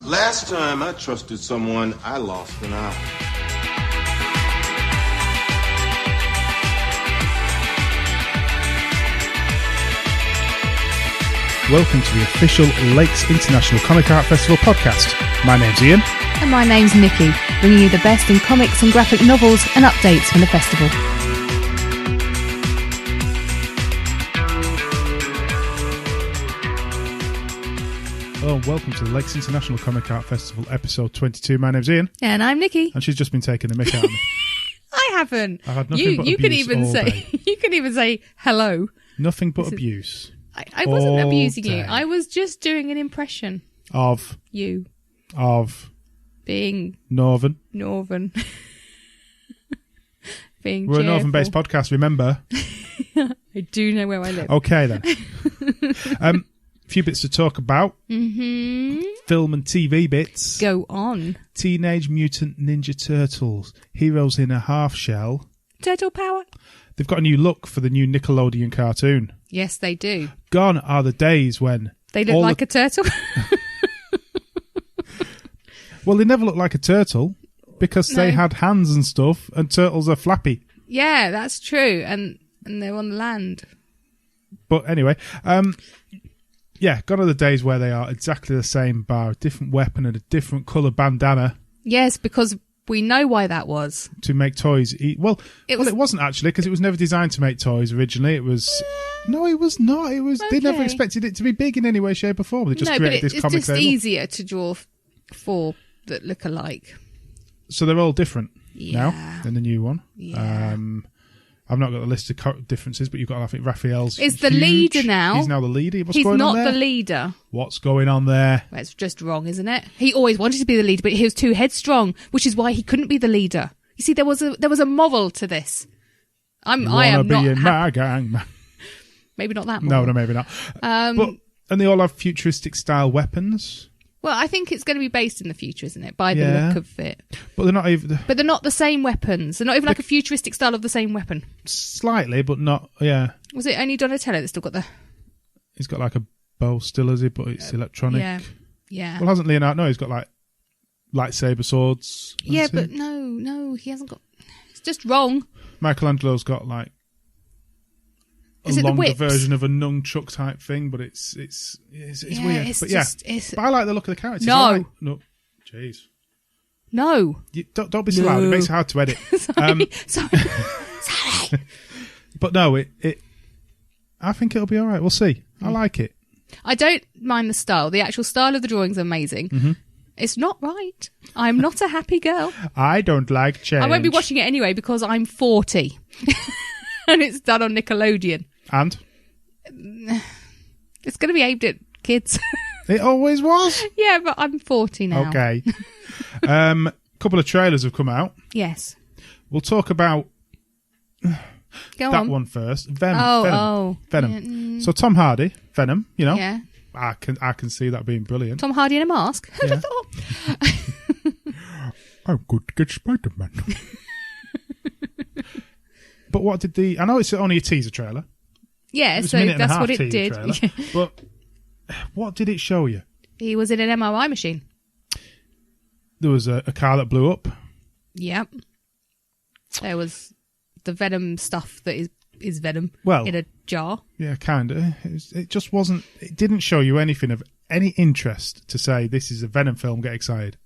Last time I trusted someone, I lost an eye. Welcome to the official Lakes International Comic Art Festival podcast. My name's Ian. And my name's Nikki, bringing you the best in comics and graphic novels and updates from the festival. Hello and welcome to the Lakes International Comic Art Festival episode 22. My name's Ian. And I'm Nikki. And she's just been taking the mick out of me. I haven't. I had nothing but abuse all day. You can even say hello. Nothing but abuse. I wasn't all abusing day. you. I was just doing an impression. Of? You. Of? Being... Northern. Being We're cheerful. a Northern-based podcast, remember? I do know where I live. Okay then. A few bits to talk about. Mm-hmm. Film and TV bits. Go on. Teenage Mutant Ninja Turtles. Heroes in a Half Shell. Turtle power. They've got a new look for the new Nickelodeon cartoon. Yes, they do. Gone are the days when... They look like a turtle. Well, they never looked like a turtle because they had hands and stuff, and turtles are flappy. Yeah, that's true. And they're on land. But anyway, yeah, gone are the days where they are exactly the same, bar a different weapon and a different colour bandana. Yes, because we know why that was. To make toys. It wasn't actually, because it was never designed to make toys originally. It was... No, it was not. It was. Okay. They never expected it to be big in any way, shape or form. They just created this comic. It's just easier to draw four that look alike. So they're all different now in the new one. Yeah. I've not got a list of differences, but you've got, I think, Raphael's Is the huge. leader now. He's now the leader. What's He's going not on there? the leader. What's going on there? Well, it's just wrong, isn't it? He always wanted to be the leader, but he was too headstrong, which is why he couldn't be the leader. You see, there was a moral to this. I am not in my gang. Maybe not that No, moral. maybe not. And they all have futuristic style weapons. Well, I think it's going to be based in the future, isn't it? By the look of it. But they're not even... But they're not the same weapons. They're not even like a futuristic style of the same weapon. Slightly, but not... Yeah. Was it only Donatello that still got the... He's got like a bow still, has he? But it's electronic. Yeah. Well, hasn't Leonardo? No, he's got like lightsaber swords. Yeah, but no, he hasn't got... It's just wrong. Michelangelo's got like a longer version of a nunchuck type thing, but it's weird. But I like the look of the characters. No. No. Jeez. No. Don't be so loud. It makes it hard to edit. Sorry. But no, I think it'll be all right. We'll see. I like it. I don't mind the style. The actual style of the drawing's amazing. Mm-hmm. It's not right. I'm not a happy girl. I don't like change. I won't be watching it anyway because I'm 40. And it's done on Nickelodeon. And? It's going to be aimed at kids. It always was. Yeah, but I'm 40 now. Okay. A couple of trailers have come out. Yes. We'll talk about that one first. Venom. Yeah, So Tom Hardy, Venom, you know. Yeah. I can see that being brilliant. Tom Hardy in a mask? Who'd have thought? I'm good to get Spider-Man. But what did I know it's only a teaser trailer. Yeah, so that's what it did. Trailer, but what did it show you? He was in an MRI machine. There was a car that blew up. Yep. There was the Venom stuff that is Venom in a jar. Yeah, kind of. It just wasn't... It didn't show you anything of any interest to say this is a Venom film, get excited.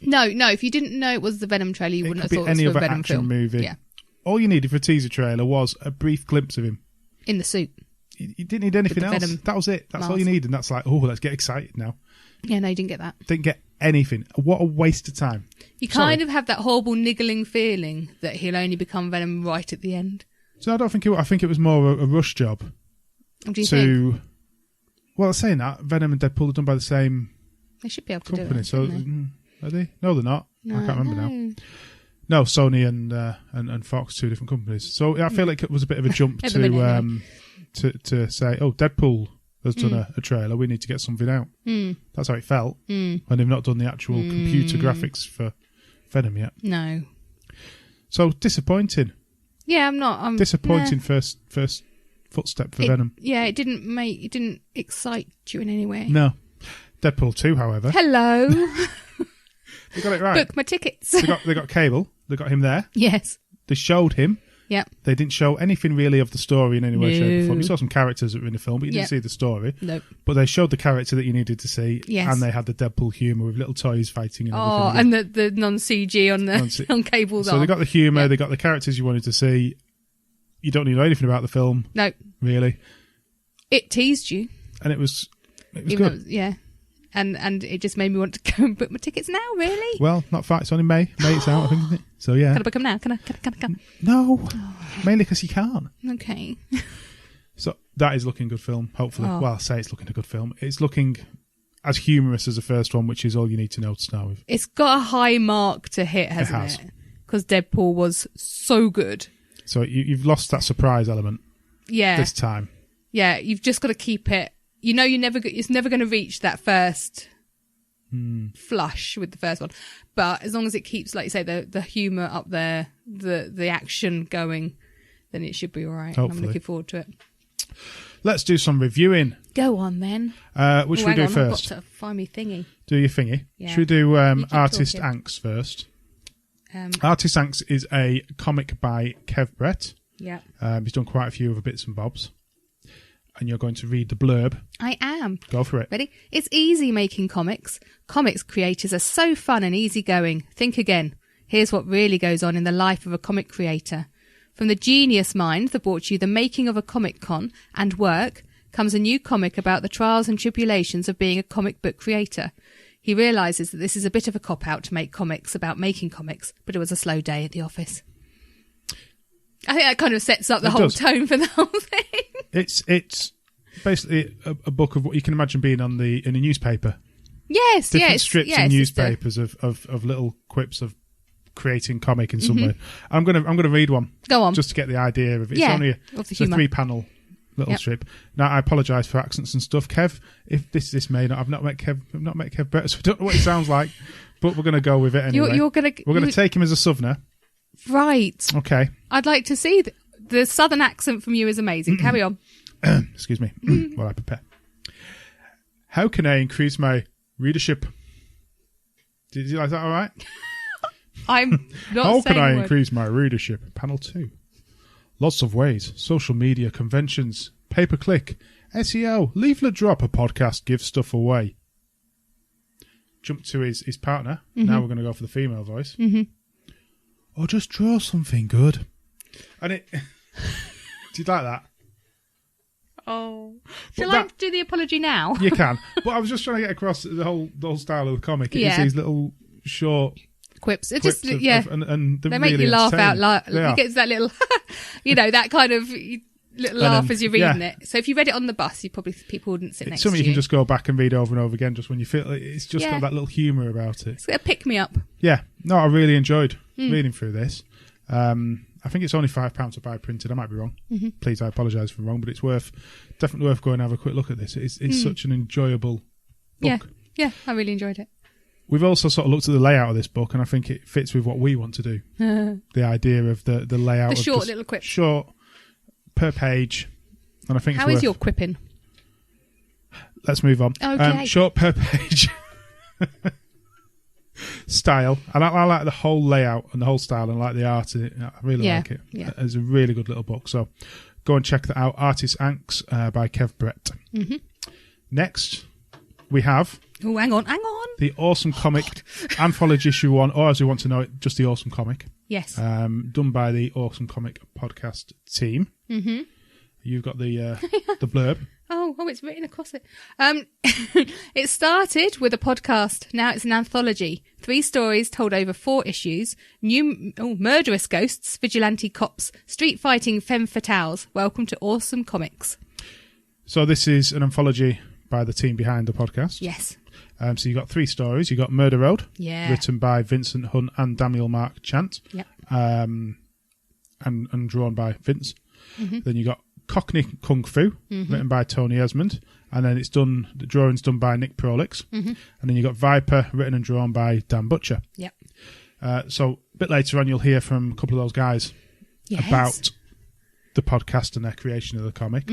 No, if you didn't know it was the Venom trailer, you wouldn't have thought it was any a other Venom action film. movie. Yeah. All you needed for a teaser trailer was a brief glimpse of him. In the suit. You didn't need anything else. Venom That was it. That's all you needed. And that's like, oh, let's get excited now. Yeah, no, you didn't get that. Didn't get anything. What a waste of time. You kind of have that horrible niggling feeling that he'll only become Venom right at the end. So I don't think I think it was more a rush job. What do you think? Well, saying that, Venom and Deadpool are done by the same They should be able to company. do it. So are they? No, they're not. No, I can't remember now. No, Sony and Fox, two different companies. So I feel like it was a bit of a jump to say, oh, Deadpool has done a trailer. We need to get something out. That's how it felt. And they've not done the actual computer graphics for Venom yet. No. So disappointing. Yeah, I'm disappointing first footstep for Venom. Yeah, it didn't excite you in any way. No. Deadpool 2, however, Hello. they got it right. Book my tickets. They got Cable. They got him there. Yes. They showed him. Yep. They didn't show anything really of the story in any way, shape, or form. You No. saw some characters that were in the film, but you didn't see the story. Nope. But they showed the character that you needed to see, Yes. and they had the Deadpool humour with little toys fighting and Oh, everything. and the non-CG on Cable's So arm. they got the humour, Yeah. they got the characters you wanted to see. You don't need to know anything about the film, No. really. It teased you. And it was Even good. though it was- yeah. And it just made me want to go and book my tickets now, really. Well, not far. It's only May. May it's out, I think, isn't it? So, yeah. Can I book them now? Can I? No. Mainly because you can't. Okay. So that is looking good film, hopefully. Oh. Well, I'll say it's looking a good film. It's looking as humorous as the first one, which is all you need to know to start with. It's got a high mark to hit, hasn't has. it? Because Deadpool was so good. So you've lost that surprise element Yeah. this time. Yeah, you've just got to keep it. You know, it's never going to reach that first flush with the first one. But as long as it keeps, like you say, the humour up there, the action going, then it should be all right. Hopefully. I'm looking forward to it. Let's do some reviewing. Go on, then. Which should we Hang do on, first? I've got to find me thingy. Do your thingy. Yeah. Should we do keep Artist talking. Angst first? Artysanx Artysanx is a comic by Kev Brett. Yeah. He's done quite a few other bits and bobs. And you're going to read the blurb. I am. Go for it. Ready? It's easy making comics. Comics creators are so fun and easygoing. Think again. Here's what really goes on in the life of a comic creator. From the genius mind that brought you the making of a Comic Con and work comes a new comic about the trials and tribulations of being a comic book creator. He realises that this is a bit of a cop-out to make comics about making comics, but it was a slow day at the office. I think that kind of sets up the whole tone for the whole thing. It's basically a book of what you can imagine being in a newspaper. Yes, Different yes. strips yes, and it's the- newspapers of little quips of creating comic in some way. I'm gonna read one. Go on. Just to get the idea of it. It's Yeah, only of the it's a humour. 3-panel little strip. Now I apologise for accents and stuff, Kev. If this may not, I've not met Kev Brett, so I don't know what he sounds like, but we're gonna go with it anyway. We're gonna take him as a southerner. Right. Okay. I'd like to see the southern accent from you is amazing. Carry on. Excuse me while I prepare. How can I increase my readership? Did you like that all right? I'm not How saying can I a word. increase my readership? Panel 2. Lots of ways. Social media, conventions, pay-per-click, SEO, leaflet drop, a podcast, give stuff away. Jump to his partner. Now we're going to go for the female voice. Or just draw something good. And it... Do you like that? Oh. But Shall I do the apology now? You can. But I was just trying to get across the whole style of the comic. It's Yeah. these little short Quips. It quips just, yeah. and they're They make really you laugh out entertaining. loud. They You are. get that little, that kind of little laugh as you're reading yeah. it. So if you read it on the bus, people wouldn't sit It's next something to you you. can just go back and read over and over again just when you feel it's just Yeah. got that little humour about it. It's a pick me up. Yeah. No, I really enjoyed reading through this. I think it's only £5 to buy printed. I might be wrong. Please, I apologise if I'm wrong, but it's definitely worth going and have a quick look at this. It's such an enjoyable book. Yeah, I really enjoyed it. We've also sort of looked at the layout of this book, and I think it fits with what we want to do. The idea of the layout. The of short just little quips. Short, per page. And I think How it's is worth... your quipping? Let's move on. Okay. Short per page. Style. And I like the whole layout and the whole style and like the art in it. I really like it. Yeah. It's a really good little book. So go and check that out. Artysanx by Kev Brett. Next, we have Oh, hang on. the Awesome Comic Anthology Issue 1, or as we want to know it, just the Awesome Comic. Yes. Done by the Awesome Comic podcast team. You've got the blurb. Oh, it's written across it. It started with a podcast. Now it's an anthology. 3 stories told over 4 issues. Murderous ghosts, vigilante cops, street fighting femme fatales. Welcome to Awesome Comics. So this is an anthology by the team behind the podcast. Yes. So you got 3 stories. You got Murder Road, Yeah. written by Vincent Hunt and Daniel Mark Chant, Yep. and drawn by Vince. Then you got Cockney Kung Fu, written by Tony Ezmond, and then the drawing's done by Nick Prolix, and then you got Viper, written and drawn by Dan Butcher. Yep. So a bit later on, you'll hear from a couple of those guys Yes. about the podcast and their creation of the comic.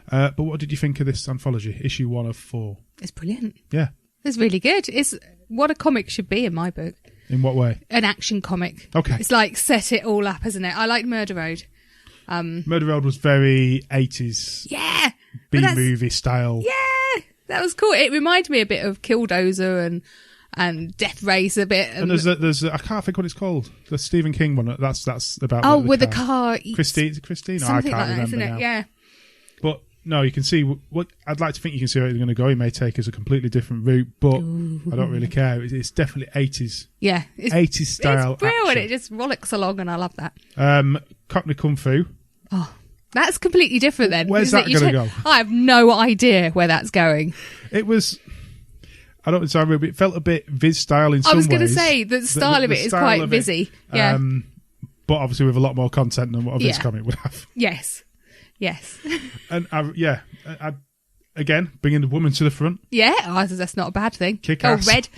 But what did you think of this anthology, issue 1 of 4? It's brilliant. Yeah. It's really good. It's what a comic should be in my book. In what way? An action comic. Okay. It's like set it all up, isn't it? I like Murder Road. Murder Road was very 80s. Yeah. B-movie style. Yeah. That was cool. It reminded me a bit of Killdozer and Death Race a bit. And there's I can't think what it's called. The Stephen King one. That's about. Oh, with the car. Christine? Is it Christine? Something I can't like that, remember isn't it? now. Yeah. But no, you can see what I'd like to think you can see where they're going to go. He may take us a completely different route, but I don't really care. It's definitely 80s. Yeah. 80s style. It's brilliant. Action. It just rollicks along, and I love that. Cockney Kung Fu. Oh, that's completely different then. Where's that going to go? I have no idea where that's going. It was. I don't know, but it felt a bit Viz style in some ways. I was going to say the style of it is quite Vizzy. Yeah. But obviously with a lot more content than what a Viz comic would have. Yes. And again, bringing the woman to the front. Yeah, that's not a bad thing. Kick ass. Oh, red.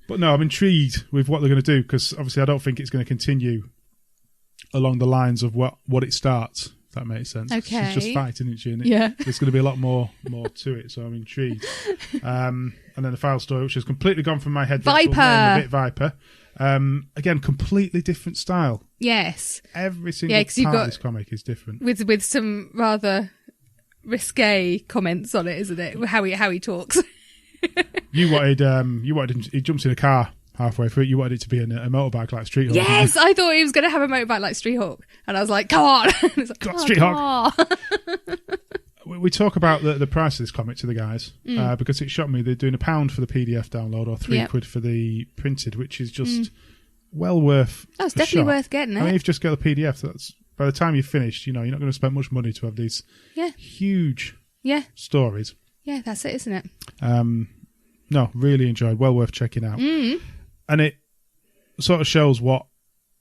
But no, I'm intrigued with what they're going to do, because obviously I don't think it's going to continue along the lines of what it starts. If that makes sense. Okay. She's just fighting, isn't she? And Yeah. There's going to be a lot more to it, so I'm intrigued. And then the final story, which has completely gone from my head. Viper. Viper. Again, completely different style. Yes. Every single part of this comic is different. With some rather risque comments on it, isn't it? How he talks. You wanted him, he jumps in a car halfway through it. You wanted it to be a motorbike like Street Hawk. Yes, I thought he was going to have a motorbike like Street Hawk, and I was like, "Come on, Street Hawk." We talk about the price of this comic to the guys because it shocked me. They're doing £1 for the PDF download or £3 for the printed, which is just well worth. Oh, it's definitely worth getting it. I mean, if you just get the PDF, that's by the time you've finished, you're not going to spend much money to have these huge stories. Yeah, that's it, isn't it? No, really enjoyed. Well worth checking out. And it sort of shows what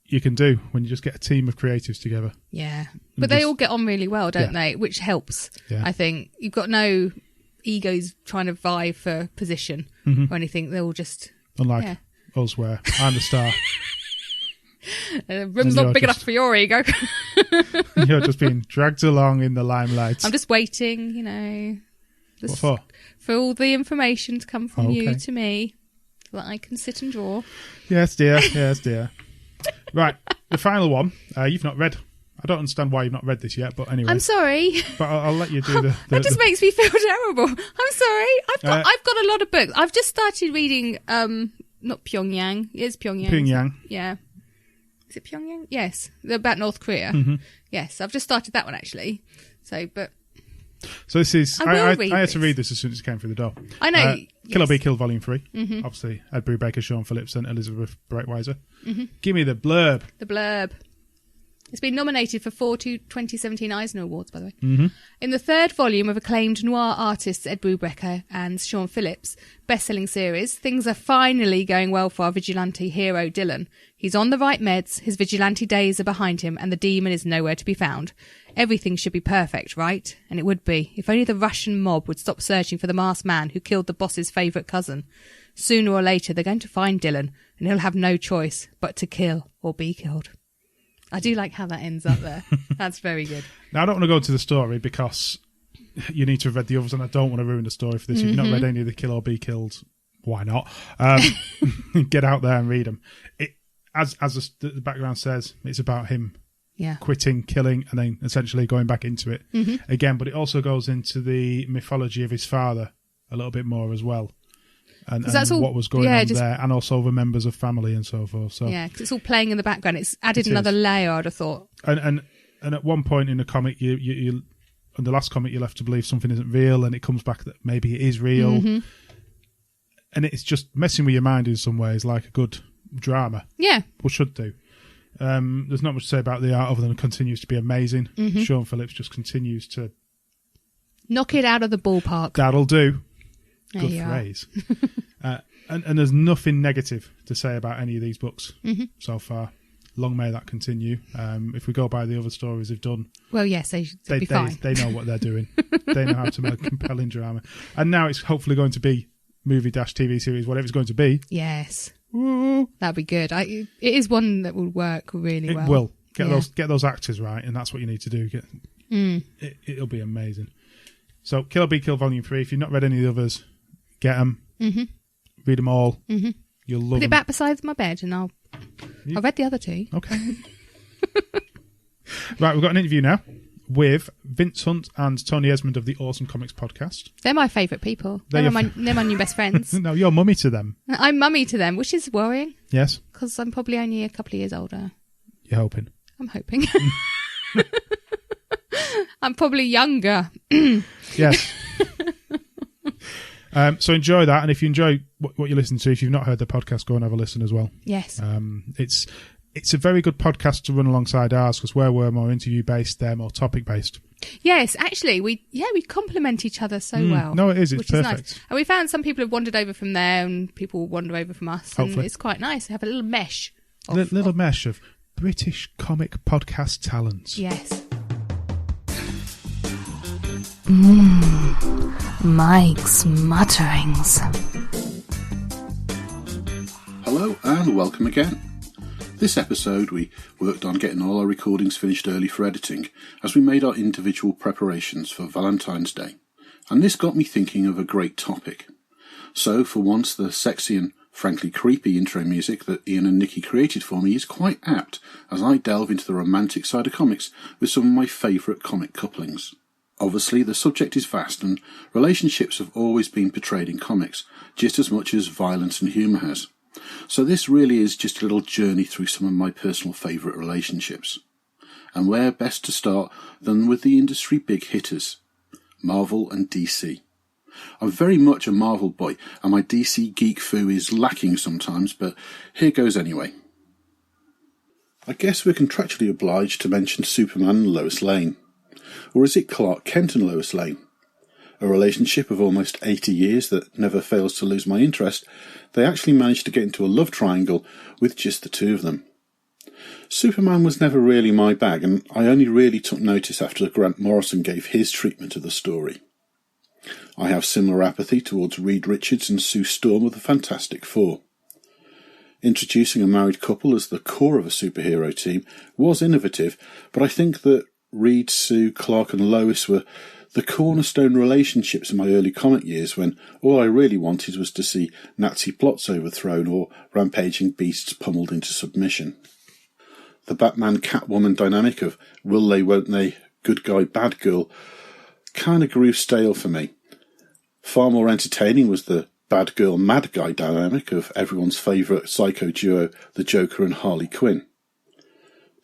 you can do when you just get a team of creatives togetger. Yeah. But they all get on really well, don't they? Which helps, I think. You've got no egos trying to vie for position or anything. They're all just... Unlike us, where I'm the star. The room's not big enough for your ego. You're just being dragged along in the limelight. I'm just waiting, you know... What for? For all the information to come from you to me, so that I can sit and draw. Yes, dear. Yes, dear. Right, the final one. You've not read. I don't understand why you've not read this yet, but anyway. I'm sorry. But I'll let you do the... That just makes me feel terrible. I'm sorry. I've got a lot of books. I've just started reading, not Pyongyang. It is Pyongyang. Pyongyang. Yeah. Is it Pyongyang? Yes. About North Korea. Yes, I've just started that one, actually. So this is... I had to read this as soon as it came through the door. I know. Kill or Be Killed Volume 3. Obviously, Ed Brubaker, Sean Phillips and Elizabeth Breitweiser. Give me the blurb. The blurb. It's been nominated for 4 2017 Eisner Awards, by the way. In the third volume of acclaimed noir artists Ed Brubaker and Sean Phillips' best-selling series, things are finally going well for our vigilante hero Dylan. He's on the right meds, his vigilante days are behind him, and the demon is nowhere to be found. Everything should be perfect, right? And it would be, if only the Russian mob would stop searching for the masked man who killed the boss's favourite cousin. Sooner or later, they're going to find Dylan, and he'll have no choice but to kill or be killed. I do like how that ends up there. That's very good. Now, I don't want to go into the story because you need to have read the others, and I don't want to ruin the story for this. If you've not read any of the Kill or Be Killed, why not? Get out there and read them. As the background says, it's about him quitting, killing, and then essentially going back into it again. But it also goes into the mythology of his father a little bit more as well. And what was going on there, and also the members of family and so forth. So because it's all playing in the background. It's added another layer, I'd have thought. And at one point in the comic, you in the last comic, you're left to believe something isn't real, and it comes back that maybe it is real. And it's just messing with your mind in some ways, like a good drama. Yeah, or should do. There's not much to say about the art other than it continues to be amazing. Sean Phillips just continues to knock it out of the ballpark. That'll do. Good phrase. And there's nothing negative to say about any of these books so far. Long may that continue. If we go by the other stories they've done, well, yes, they'll be fine. They know what they're doing. They know how to make compelling drama. And now it's hopefully going to be movie-TV series, whatever it's going to be. Yes. Woo. That'd be good. It is one that will work really well. It will. Get those actors right, and that's what you need to do. It'll be amazing. So Kill or Be Killed Volume 3. If you've not read any of the others, Get them. Mm-hmm. Read them all. Mm-hmm. You'll love Put it them. back beside my bed and I've read the other two. Okay. Right, we've got an interview now with Vince Hunt and Tony Ezmond of the Awesome Comics podcast. They're my favourite people. They're my new best friends. No, you're mummy to them. I'm mummy to them, which is worrying. Yes. Because I'm probably only a couple of years older. You're hoping. I'm hoping. I'm probably younger. Yes. So enjoy that, and if you enjoy what you listen to, if you've not heard the podcast, go and have a listen as well. Yes. It's a very good podcast to run alongside ours because we're more interview based, they're more topic based. Yes, actually, we complement each other so well. No, it is. It's perfect. Is nice. And we found some people have wandered over from there, and people wander over from us. Hopefully. And it's quite nice to have a little mesh. Little mesh of British comic podcast talents. Yes. Mike's Mutterings. Hello and welcome again. This episode we worked on getting all our recordings finished early for editing as we made our individual preparations for Valentine's Day. And this got me thinking of a great topic. So for once the sexy and frankly creepy intro music that Ian and Nikki created for me is quite apt as I delve into the romantic side of comics with some of my favourite comic couplings. Obviously, the subject is vast, and relationships have always been portrayed in comics, just as much as violence and humour has. So this really is just a little journey through some of my personal favourite relationships. And where best to start than with the industry big hitters, Marvel and DC. I'm very much a Marvel boy, and my DC geek foo is lacking sometimes, but here goes anyway. I guess we're contractually obliged to mention Superman and Lois Lane. Or is it Clark Kent and Lois Lane? A relationship of almost 80 years that never fails to lose my interest, they actually managed to get into a love triangle with just the two of them. Superman was never really my bag, and I only really took notice after Grant Morrison gave his treatment of the story. I have similar apathy towards Reed Richards and Sue Storm of the Fantastic Four. Introducing a married couple as the core of a superhero team was innovative, but I think that Reed, Sue, Clark and Lois were the cornerstone relationships in my early comic years when all I really wanted was to see Nazi plots overthrown or rampaging beasts pummeled into submission. The Batman-Catwoman dynamic of will they, won't they, good guy, bad girl kind of grew stale for me. Far more entertaining was the bad girl, mad guy dynamic of everyone's favourite psycho duo, the Joker and Harley Quinn.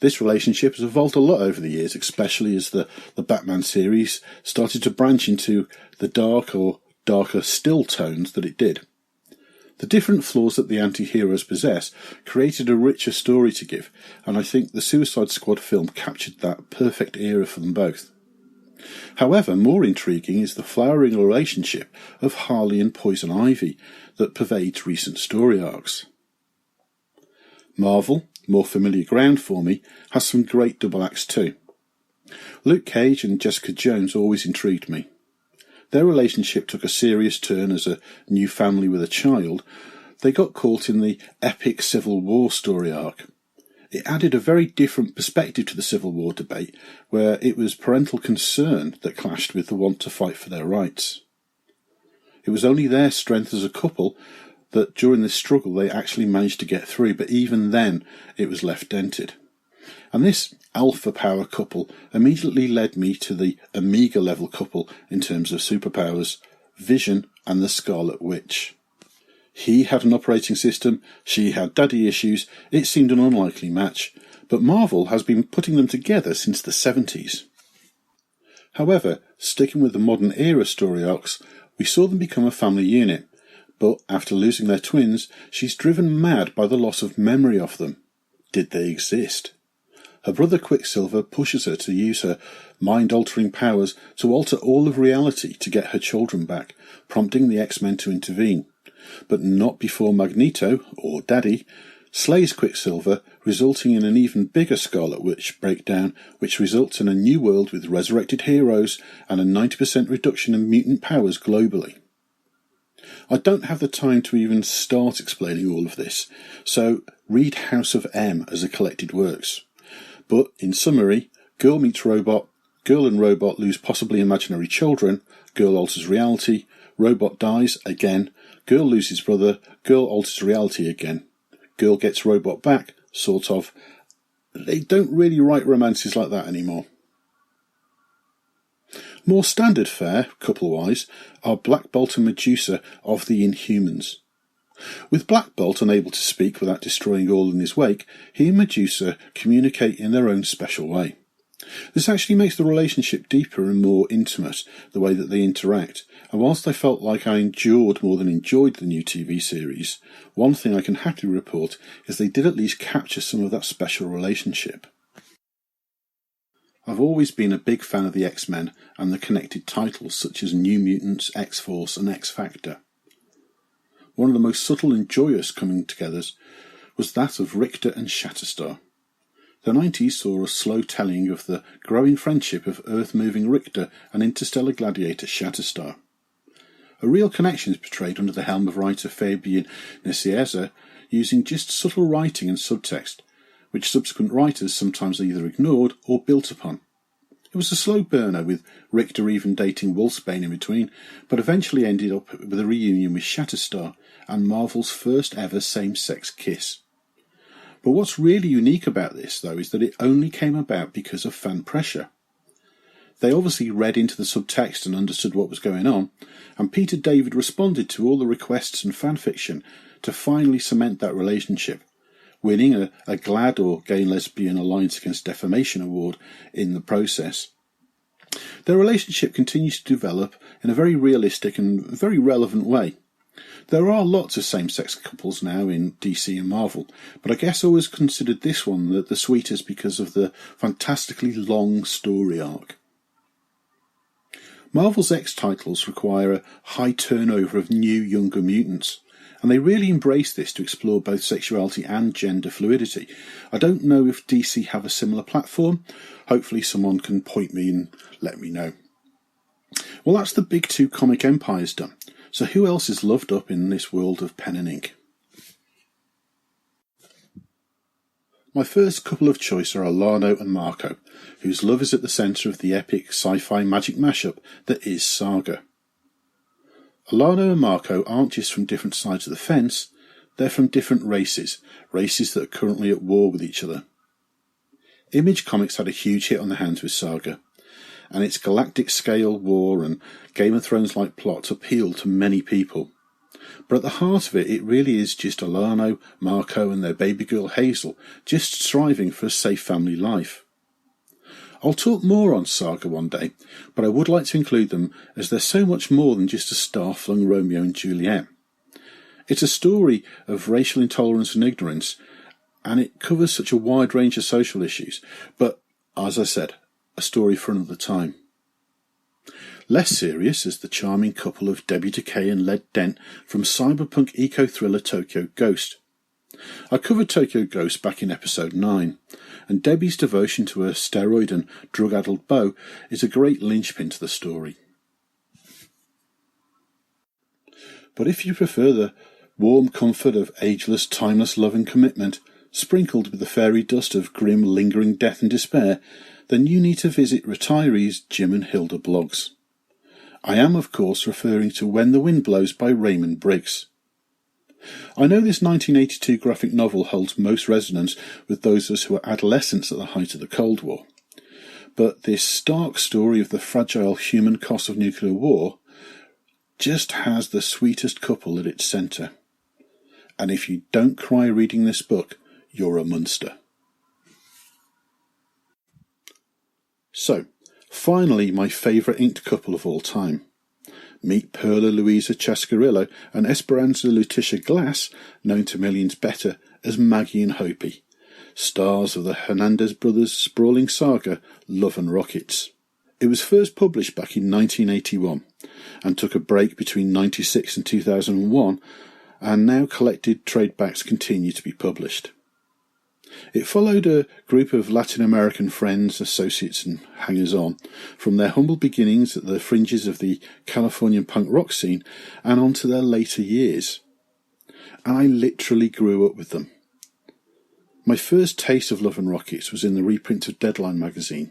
This relationship has evolved a lot over the years, especially as the Batman series started to branch into the dark or darker still tones that it did. The different flaws that the anti-heroes possess created a richer story to give, and I think the Suicide Squad film captured that perfect era for them both. However, more intriguing is the flowering relationship of Harley and Poison Ivy that pervades recent story arcs. Marvel, more familiar ground for me, has some great double acts too. Luke Cage and Jessica Jones always intrigued me. Their relationship took a serious turn as a new family with a child. They got caught in the epic Civil War story arc. It added a very different perspective to the Civil War debate, where it was parental concern that clashed with the want to fight for their rights. It was only their strength as a couple that during this struggle they actually managed to get through, but even then it was left dented. And this alpha power couple immediately led me to the Omega level couple in terms of superpowers, Vision and the Scarlet Witch. He had an operating system, she had daddy issues, it seemed an unlikely match, but Marvel has been putting them together since the 70s. However, sticking with the modern era story arcs, we saw them become a family unit, but after losing their twins, she's driven mad by the loss of memory of them. Did they exist? Her brother Quicksilver pushes her to use her mind-altering powers to alter all of reality to get her children back, prompting the X-Men to intervene. But not before Magneto, or Daddy, slays Quicksilver, resulting in an even bigger Scarlet Witch breakdown, which results in a new world with resurrected heroes and a 90% reduction in mutant powers globally. I don't have the time to even start explaining all of this, so read House of M as a collected works. But, in summary, girl meets robot, girl and robot lose possibly imaginary children, girl alters reality, Robot dies again. Girl loses brother. Girl alters reality again. Girl gets robot back, sort of. They don't really write romances like that anymore. More standard fare, couple-wise, are Black Bolt and Medusa of the Inhumans. With Black Bolt unable to speak without destroying all in his wake, he and Medusa communicate in their own special way. This actually makes the relationship deeper and more intimate, the way that they interact, and whilst I felt like I endured more than enjoyed the new TV series, one thing I can happily report is they did at least capture some of that special relationship. I've always been a big fan of the X-Men and the connected titles such as New Mutants, X-Force and X-Factor. One of the most subtle and joyous coming-togethers was that of Richter and Shatterstar. The 90s saw a slow telling of the growing friendship of earth-moving Richter and interstellar gladiator Shatterstar. A real connection is portrayed under the helm of writer Fabian Nicieza, using just subtle writing and subtext, which subsequent writers sometimes either ignored or built upon. It was a slow burner, with Richter even dating Wolfsbane in between, but eventually ended up with a reunion with Shatterstar and Marvel's first ever same-sex kiss. But what's really unique about this, though, is that it only came about because of fan pressure. They obviously read into the subtext and understood what was going on, and Peter David responded to all the requests and fanfiction to finally cement that relationship, winning a GLAAD or Gay and Lesbian Alliance Against Defamation award in the process. Their relationship continues to develop in a very realistic and very relevant way. There are lots of same-sex couples now in DC and Marvel, but I guess I always considered this one the sweetest because of the fantastically long story arc. Marvel's X titles require a high turnover of new, younger mutants, and they really embrace this to explore both sexuality and gender fluidity. I don't know if DC have a similar platform. Hopefully someone can point me and let me know. Well, that's the big two comic empires done. So who else is loved up in this world of pen and ink? My first couple of choice are Alano and Marco, whose love is at the centre of the epic sci-fi magic mashup that is Saga. Alano and Marco aren't just from different sides of the fence, they're from different races that are currently at war with each other. Image Comics had a huge hit on their hands with Saga, and its galactic scale war and Game of Thrones-like plots appealed to many people. But at the heart of it, it really is just Alano, Marco and their baby girl Hazel just striving for a safe family life. I'll talk more on Saga one day, but I would like to include them as they're so much more than just a star-flung Romeo and Juliet. It's a story of racial intolerance and ignorance, and it covers such a wide range of social issues, but, as I said, a story for another time. Less serious is the charming couple of Debbie Decay and Led Dent from cyberpunk eco-thriller Tokyo Ghost. I covered Tokyo Ghost back in episode 9, and Debbie's devotion to her steroid and drug-addled beau is a great linchpin to the story. But if you prefer the warm comfort of ageless, timeless love and commitment, sprinkled with the fairy dust of grim, lingering death and despair, then you need to visit Retirees Jim and Hilda blogs. I am, of course, referring to When the Wind Blows by Raymond Briggs. I know this 1982 graphic novel holds most resonance with those of us who were adolescents at the height of the Cold War, but this stark story of the fragile human cost of nuclear war just has the sweetest couple at its centre. And if you don't cry reading this book, you're a monster. So, finally, my favourite inked couple of all time. Meet Perla Louisa Chascarillo and Esperanza Letitia Glass, known to millions better as Maggie and Hopi, stars of the Hernandez brothers' sprawling saga, Love and Rockets. It was first published back in 1981, and took a break between 1996 and 2001, and now collected tradebacks continue to be published. It followed a group of Latin American friends, associates and hangers-on from their humble beginnings at the fringes of the Californian punk rock scene and on to their later years. And I literally grew up with them. My first taste of Love and Rockets was in the reprint of Deadline magazine,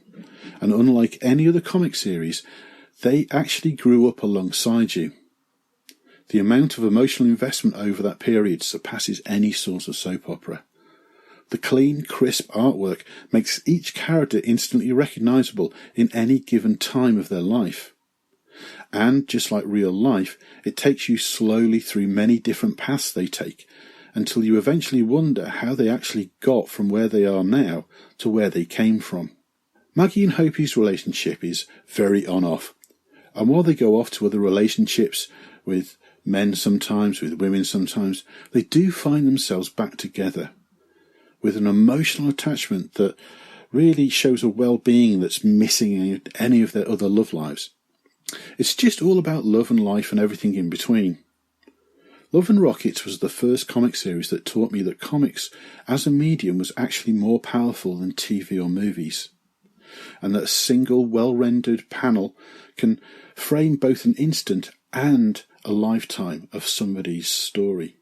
and unlike any other comic series, they actually grew up alongside you. The amount of emotional investment over that period surpasses any sort of soap opera. The clean, crisp artwork makes each character instantly recognisable in any given time of their life. And, just like real life, it takes you slowly through many different paths they take, until you eventually wonder how they actually got from where they are now to where they came from. Maggie and Hopi's relationship is very on-off, and while they go off to other relationships, with men sometimes, with women sometimes, they do find themselves back together, with an emotional attachment that really shows a well-being that's missing in any of their other love lives. It's just all about love and life and everything in between. Love and Rockets was the first comic series that taught me that comics as a medium was actually more powerful than TV or movies, and that a single well-rendered panel can frame both an instant and a lifetime of somebody's story.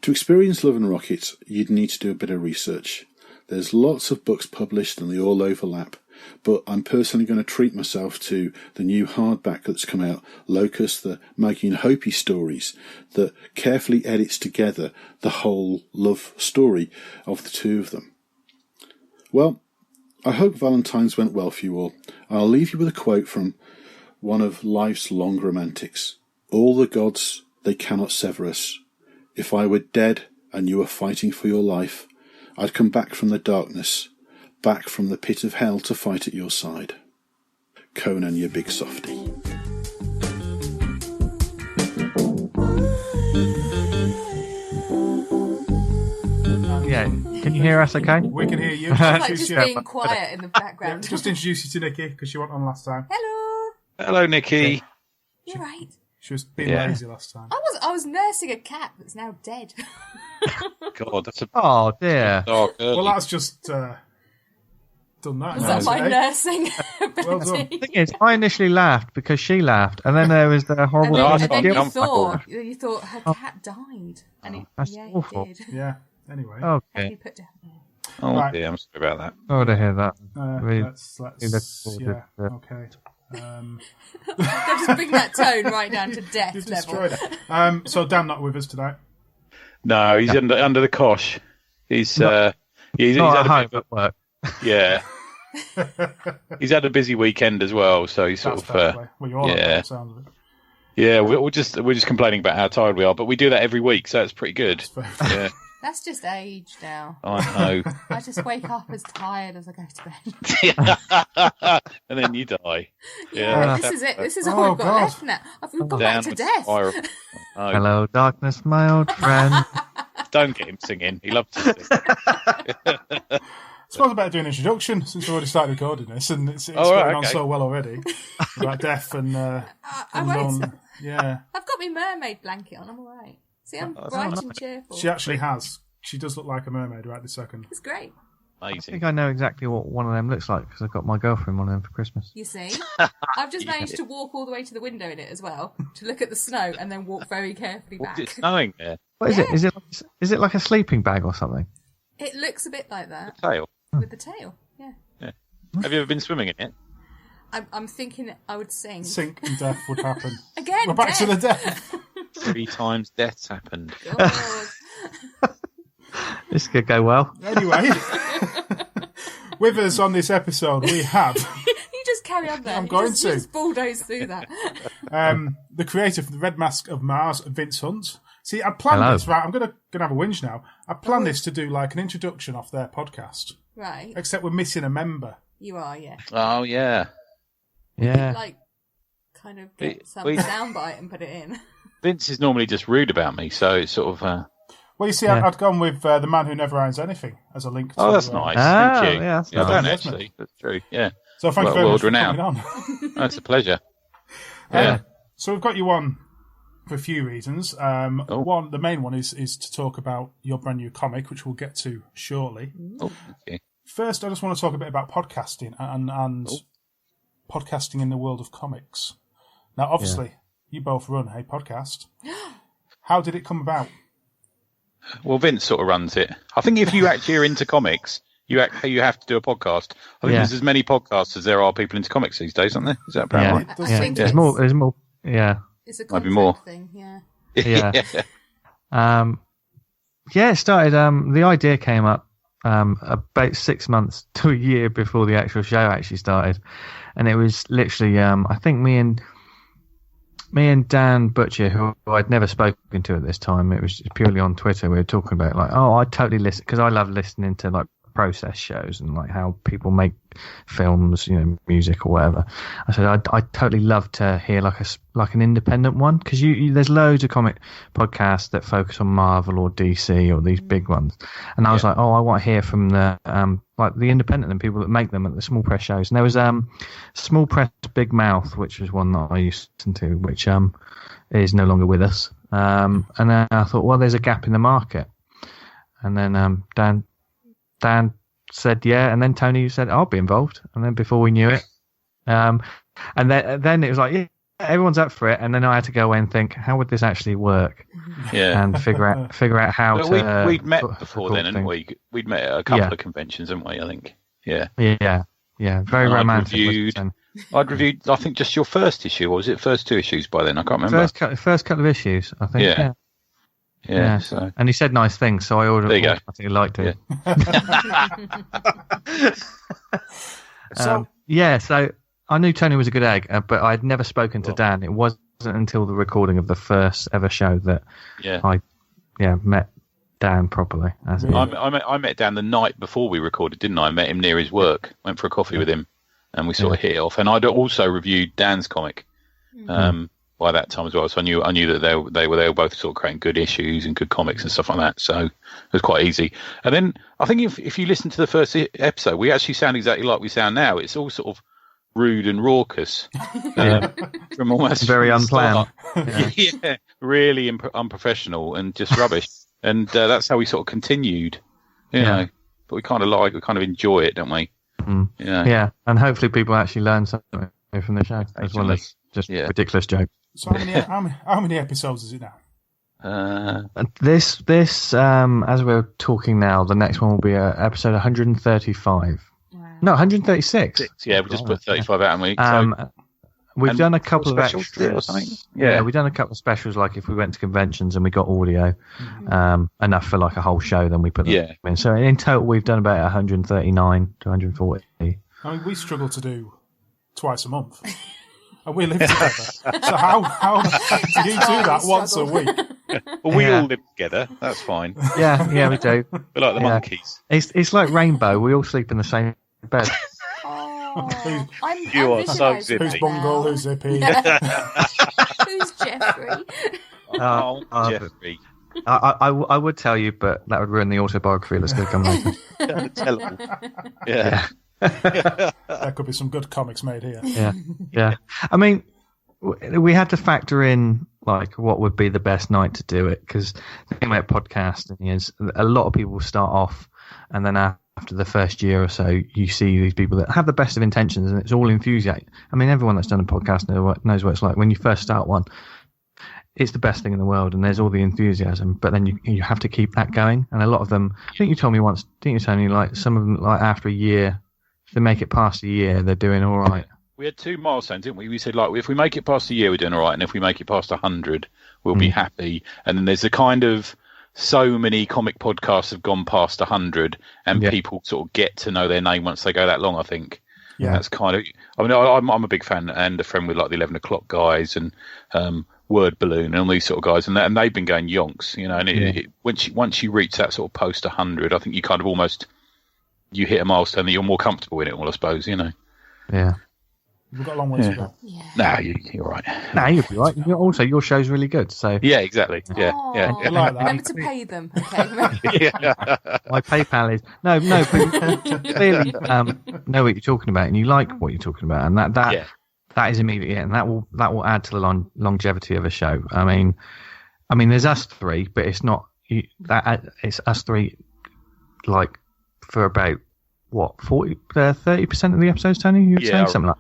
To experience Love and Rockets, you'd need to do a bit of research. There's lots of books published and they all overlap, but I'm personally going to treat myself to the new hardback that's come out, Locust, the Maggie and Hopi stories, that carefully edits together the whole love story of the two of them. Well, I hope Valentine's went well for you all. I'll leave you with a quote from one of life's long romantics. All the gods, they cannot sever us. If I were dead and you were fighting for your life, I'd come back from the darkness, back from the pit of hell to fight at your side. Conan, you big softy. Yeah, can you hear us okay? We can hear you. Like just being quiet in the background. Just introduce you to Nikki, because she went on last time. Hello. Hello, Nikki. You're right. She was being lazy last time. I was nursing a cat that's now dead. God, that's a Oh dear. dark early. Well, that's just done that. Was that my nursing Well done. ability? The thing is, I initially laughed because she laughed, and then there was the horrible. And No, then I you thought her cat died, and That's he awful. did. Yeah. Anyway. Have Okay. you put down? Oh Right. dear, I'm sorry about that. Oh, to hear that. Really Let's look yeah. forward Okay. They'll just bring that tone right down to death You've level. destroyed it. So Dan not with us today. No, he's under the cosh. He's he's Not had at home a bit of at work. yeah. He's had a busy weekend as well, so he's sort That's of fair play. Well, you all yeah. have the sound of it. yeah. We're just complaining about how tired we are, but we do that every week, so it's pretty good. Yeah, That's just age now. I know. I just wake up as tired as I go to bed. And then you die. Yeah, Yeah, this is it. This is Oh, all we've got God. left now. We've gone back to Downward death. spiral. Oh, Hello, darkness, my old friend. don't get him singing. He loves to sing. I suppose I better do an introduction since we've already started recording this, and it's Oh, going right, on okay. so well already. About death and I unknown. won't. Yeah. I've got my mermaid blanket on. I'm all right. See, I'm bright and cheerful. She actually has. She does look like a mermaid right this second. It's great. I Amazing. think I know exactly what one of them looks like because I got my girlfriend one of them for Christmas. You see, I've just managed to walk all the way to the window in it as well to look at the snow and then walk very carefully What's back. it snowing there? What is it? Is it like a sleeping bag or something? It looks a bit like that Tail. with the tail. Yeah, Have you ever been swimming in it? I'm thinking I would sing Sink and death would happen. again. We're back to the death. death. 3 times death's happened. God. This could go well. Anyway, with us on this episode, we have You just carry on there. I'm going You to. just bulldoze through that. the creator of the Red Mask of Mars, Vince Hunt. See, I planned Hello. this, right? I'm gonna have a whinge now. I planned this to do like an introduction off their podcast, Right, except we're missing a member. you are, yeah. Oh yeah. Yeah. Like, kind of get some we- soundbite and put it in. Vince is normally just rude about me, so it's sort of. Well, you see, Yeah. I'd gone with the man who never irons anything as a link. To, Oh, that's nice. Ah, Thank you. yeah, that's I don't nice. actually. That's true. Yeah. So thank you Well, very much world for renowned. coming on. That's a pleasure. Yeah. So we've got you on for a few reasons. One, the main one is to talk about your brand new comic, which we'll get to shortly. Oh, okay. First, I just want to talk a bit about podcasting and podcasting in the world of comics. Now, obviously, you both run a podcast. How did it come about? Well, Vince sort of runs it. I think if you actually are into comics, you have to do a podcast. I think there's as many podcasts as there are people into comics these days, aren't there? Is that about right? I think There's more. Yeah. It's a Might be contract more. thing, yeah. Yeah. It started. The idea came up about 6 months to a year before the actual show actually started, and it was literally I think me and Dan Butcher, who I'd never spoken to at this time. It was purely on Twitter. We were talking about like, I totally listen, because I love listening to like process shows and like how people make films, music or whatever. I said I'd totally love to hear like an independent one, because there's loads of comic podcasts that focus on Marvel or DC or these big ones, and I was like, I want to hear from the like the independent and people that make them at the small press shows. And there was Small Press Big Mouth, which was one that I used to listen to, which is no longer with us. And then I thought, well, there's a gap in the market, and then Dan said yeah, and then Tony said I'll be involved, and then before we knew it, and then it was like, yeah, everyone's up for it, and then I had to go away and think, how would this actually work? Yeah, and figure out how to. We'd met before then, hadn't we? We'd met at a couple of conventions, hadn't we? I think. Yeah. Very romantic. I'd reviewed, I think, just your first issue, or was it first 2 issues by then? I can't remember. First couple of issues, I think. Yeah. So. And he said nice things, so I ordered. There you go. I think he liked it. Yeah. So I knew Tony was a good egg, but I'd never spoken to Dan. It wasn't until the recording of the first ever show that I met Dan properly. I met Dan the night before we recorded, didn't I? I met him near his work, went for a coffee with him, and we sort of hit it off. And I'd also reviewed Dan's comic by that time as well, so I knew that they were both sort of creating good issues and good comics and stuff like that. So it was quite easy. And then I think if you listen to the first episode, we actually sound exactly like we sound now. It's all sort of rude and raucous, from almost very unplanned. Really unprofessional and just rubbish. And that's how we sort of continued, you know. But we kind of enjoy it, don't we? Yeah, and hopefully people actually learn something from the show as well as just ridiculous jokes. So how many episodes is it now? This as we're talking now, the next one will be episode 135. Wow. No, 136. Yeah, we just put 35 out, haven't we? We've done a couple of extras or something. Yeah, we've done a couple of specials, like if we went to conventions and we got audio, enough for like a whole show, then we put them in. So in total, we've done about 139 to 140. I mean, we struggle to do twice a month. And we live together. So how do you do that once a week? Well, we all live together. That's fine. Yeah, we do. We're like the monkeys. It's like Rainbow. We all sleep in the same bed. You are so zippy. Who's Bungle? Who's Zippy? Who's Jeffrey? Jeffrey. I would tell you, but that would ruin the autobiography that's going to come later. Tell them. Yeah. There could be some good comics made here. Yeah. I mean, we had to factor in like what would be the best night to do it, because the thing about podcasting is a lot of people start off, and then after the first year or so, you see these people that have the best of intentions, and it's all enthusiasm. I mean, everyone that's done a podcast knows what it's like when you first start one. It's the best thing in the world, and there's all the enthusiasm, but then you have to keep that going. And a lot of them, I think you told me once, didn't you, Tony? Like some of them, like after a year, if they make it past a year, they're doing all right. We had 2 milestones, didn't we? We said, like, if we make it past a year, we're doing all right, and if we make it past 100, we'll be happy. And then there's a kind of, so many comic podcasts have gone past 100, and people sort of get to know their name once they go that long, I think. Yeah. That's kind of, I mean, I'm a big fan and a friend with like the 11 o'clock guys and Word Balloon and all these sort of guys, and they've been going yonks, you know. And once you reach that sort of post 100, I think you kind of almost, you hit a milestone that you're more comfortable in it all, I suppose, you know. Yeah. We've got a long way to go. Yeah. Nah, you're right. Nah, you'll be right. Also, your show's really good. So yeah, exactly. Yeah. I like that. Remember to pay them. Okay. My PayPal is no. But you clearly know what you're talking about, and you like what you're talking about, and that is immediately, and that will add to the longevity of a show. I mean, there's us 3, but it's not it's us 3, like for about what 30% of the episodes, Tony? You were saying something like.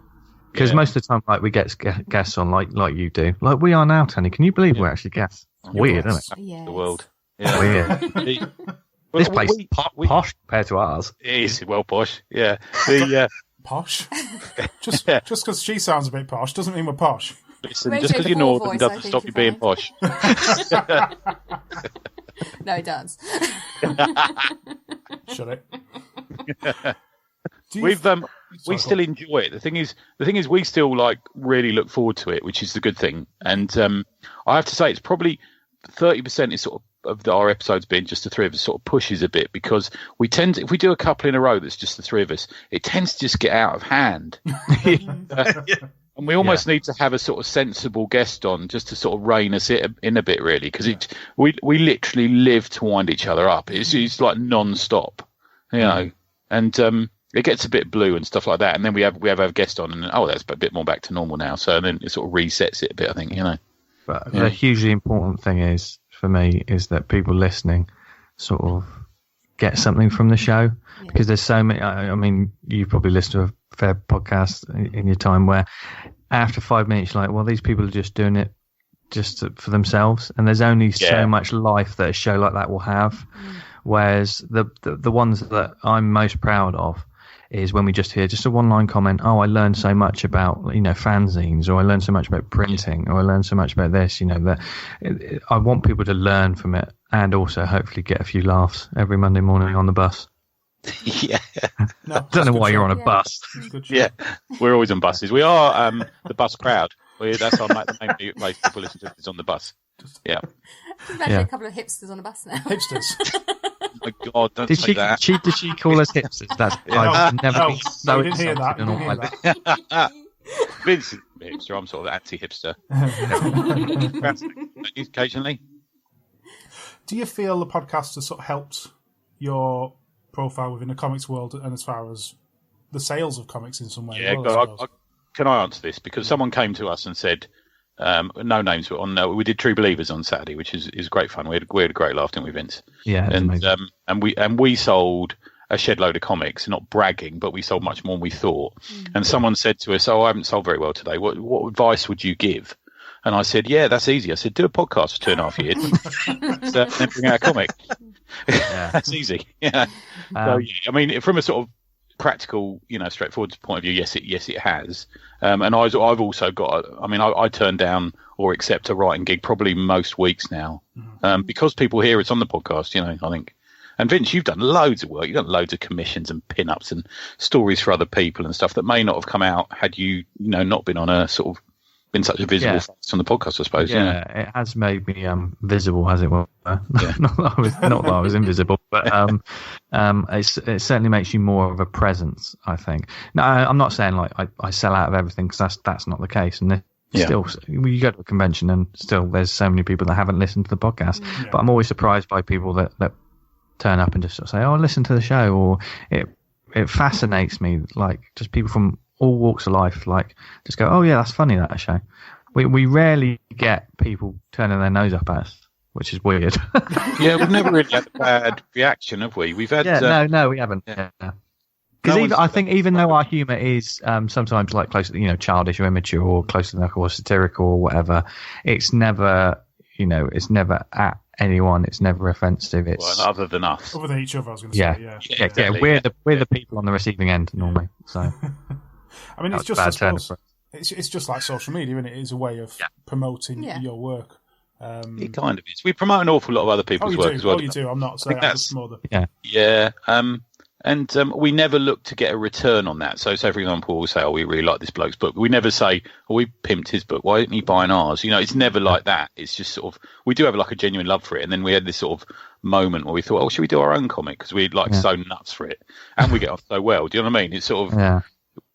Because most of the time, like we get guests on, like you do, like we are now, Tony. Can you believe we're actually guests? It's weird, isn't it? Yes. The world. Yeah. Weird. This place is posh compared to ours. It is well posh. Yeah. Posh? Just because she sounds a bit posh doesn't mean we're posh. Listen, Radio just because you're 4 northern voice, I doesn't think stop you you're being fine. posh. No, it does. Shut it. We still enjoy it. The thing is, we still really look forward to it, which is the good thing. And I have to say, it's probably 30% is sort of our episodes being just the three of us sort of pushes a bit, because we tend to, if we do a couple in a row that's just the three of us, it tends to just get out of hand. And we almost need to have a sort of sensible guest on just to sort of rein us in a bit, really, because we literally live to wind each other up. It's like non-stop, you know, and it gets a bit blue and stuff like that. And then we have a guest on, and that's a bit more back to normal now. So then it sort of resets it a bit, I think, you know. But the hugely important thing is, for me, is that people listening sort of get something from the show, because there's so many. I mean, you probably listened to a fair podcast in your time where after 5 minutes you're like, well, these people are just doing it for themselves, and there's only so much life that a show like that will have. Whereas the ones that I'm most proud of is when we just hear just a one-line comment, I learned so much about, fanzines, or I learned so much about printing, or I learned so much about this, I want people to learn from it, and also hopefully get a few laughs every Monday morning on the bus. Yeah. No, I don't know why you're on a bus. Yeah, we're always on buses. We are the bus crowd. That's our the main place people listen to is on the bus. Yeah. Imagine a couple of hipsters on a bus now. Hipsters. Oh my God, don't say that. Did she call us hipsters? I've never been so didn't hear that. in all my life. Vince is a hipster. I'm sort of anti-hipster. Occasionally. Do you feel the podcast has sort of helped your profile within the comics world, and as far as the sales of comics in some way? Yeah, can I answer this? Because someone came to us and said, no names, but we did True Believers on Saturday, which is great fun. We had a great laugh, didn't we, Vince? Yeah, and we sold a shed load of comics, not bragging, but we sold much more than we thought. And someone said to us, I haven't sold very well today. What advice would you give? And I said, that's easy. I said, do a podcast for 2.5 years, then bring out a comic. That's easy. Yeah. I mean, from a sort of practical, straightforward point of view, yes, it has. And I've also got. I turn down or accept a writing gig probably most weeks now, because people hear it's on the podcast. I think. And Vince, you've done loads of work. You've done loads of commissions and pin-ups and stories for other people and stuff that may not have come out had you, not been on a sort of been such a visible face on the podcast, I suppose. Yeah, it has made me visible, as it were. not that I was invisible, but it certainly makes you more of a presence, I think. No, I'm not saying like I sell out of everything, because that's not the case. And still, you go to a convention and still there's so many people that haven't listened to the podcast. But I'm always surprised by people that turn up and just sort of say, "Oh, listen to the show," or it fascinates me, like just people from all walks of life, like just go, "Oh yeah, that's funny, that show." We rarely get people turning their nose up at us, which is weird. We've never really had a bad reaction, have we? We've had no, we haven't. Because I think even though our humour is sometimes like close, childish or immature or close to the knuckle or satirical or whatever, it's never, it's never at anyone. It's never offensive. It's other than us, other than each other. I was going to say, exactly, we're the people on the receiving end normally. So. I mean, it's just like social media, isn't it? It's a way of promoting your work. It kind of is. We promote an awful lot of other people's work as well. Oh, you do. I'm not saying that's more the... And we never look to get a return on that. So, for example, we'll say, we really like this bloke's book. But we never say, we pimped his book. Why didn't he buy ours? It's never like that. It's just sort of, we do have like a genuine love for it. And then we had this sort of moment where we thought, should we do our own comic? Because we're like so nuts for it. And we get on so well. Do you know what I mean? It's sort of...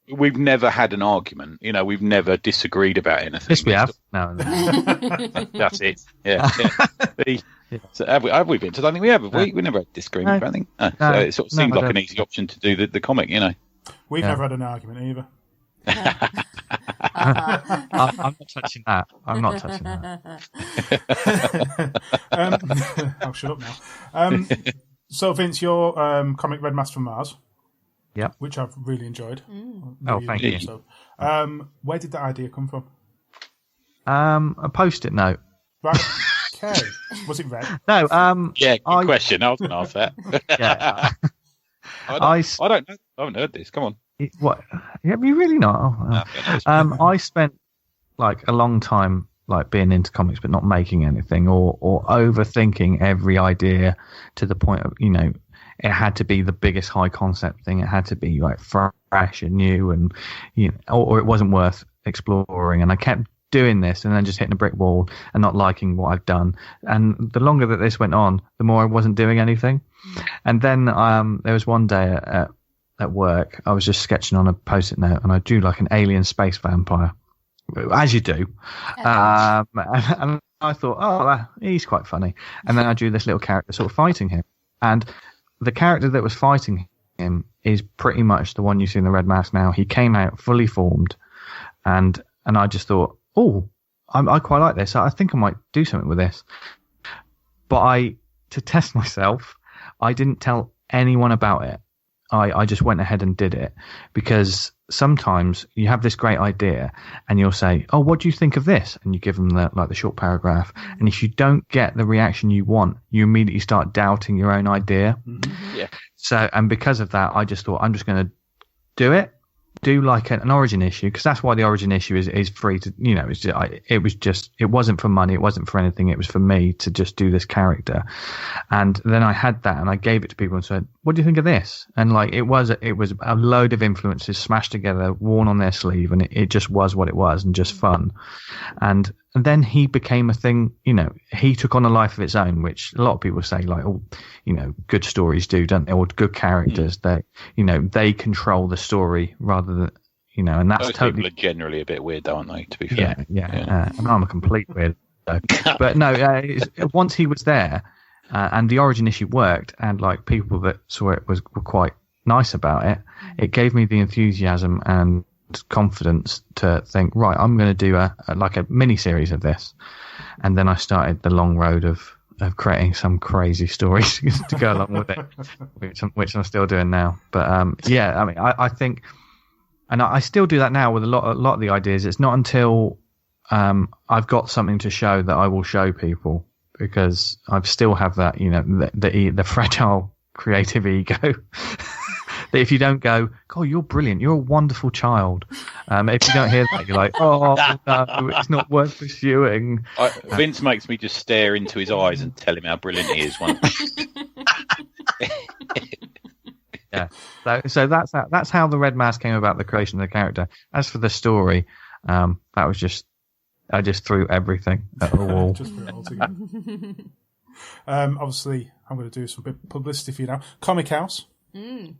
We've never had an argument. We've never disagreed about anything. Yes, we have. No. That's it. Yeah. So have we been? I don't think we have. We never had a disagreement about anything. No. So it sort of seems like an easy option to do the comic, We've never had an argument either. I'm not touching that. I'll shut up now. So, Vince, your comic Red Mask from Mars. Yeah, which I've really enjoyed. Thank you. So, where did that idea come from? A post-it note. Right. Okay. Was it red? No. Good question. I was going to ask that. I don't know. I haven't heard this. Come on. What? Have you really not? I spent like a long time like being into comics but not making anything, or overthinking every idea to the point of, you know, it had to be the biggest high concept thing. It had to be like fresh and new, and you know, or it wasn't worth exploring. And I kept doing this and then just hitting a brick wall and not liking what I've done. And the longer that this went on, the more I wasn't doing anything. And then there was one day at work, I was just sketching on a post-it note, and I drew like an alien space vampire, as you do. And I thought, oh, he's quite funny. And then I drew this little character sort of fighting him. And the character that was fighting him is pretty much the one you see in the Red Mask now. He came out fully formed, and I just thought, oh, I quite like this. I think I might do something with this. But to test myself, I didn't tell anyone about it. I just went ahead and did it, because sometimes you have this great idea and you'll say, oh, what do you think of this? And you give them the short paragraph. And if you don't get the reaction you want, you immediately start doubting your own idea. Mm-hmm. Yeah. So, and because of that, I just thought, I'm just going to do like an origin issue, because that's why the origin issue is free to, you know, it wasn't for money, it wasn't for anything, it was for me to just do this character. And then I had that and I gave it to people and said, what do you think of this? And like it was a load of influences smashed together, worn on their sleeve, and it just was what it was, and just fun. And then he became a thing, you know, he took on a life of its own, which a lot of people say, like, oh, you know, good stories do, don't they? Or good characters, they, you know, they control the story rather than, you know, and that's Those totally. people are generally a bit weird, aren't they, to be fair? Yeah. And I'm a complete weirdo. But no, once he was there, and the origin issue worked, and like people that saw it were quite nice about it, it gave me the enthusiasm and confidence to think, right, I'm going to do a mini series of this. And then I started the long road of creating some crazy stories to go along with it, which I'm still doing now. But yeah, I mean, I think, and I still do that now with a lot of the ideas. It's not until I've got something to show that I will show people, because I still have that, you know, the fragile creative ego. That if you don't go, oh, you're brilliant, you're a wonderful child. If you don't hear that, you're like, oh, no, it's not worth pursuing. Vince makes me just stare into his eyes and tell him how brilliant he is. Yeah. So that's how the Red Mask came about, the creation of the character. As for the story, that was just, I just threw everything at the wall. Just threw it all together. Obviously, I'm going to do some publicity for you now. Comic House.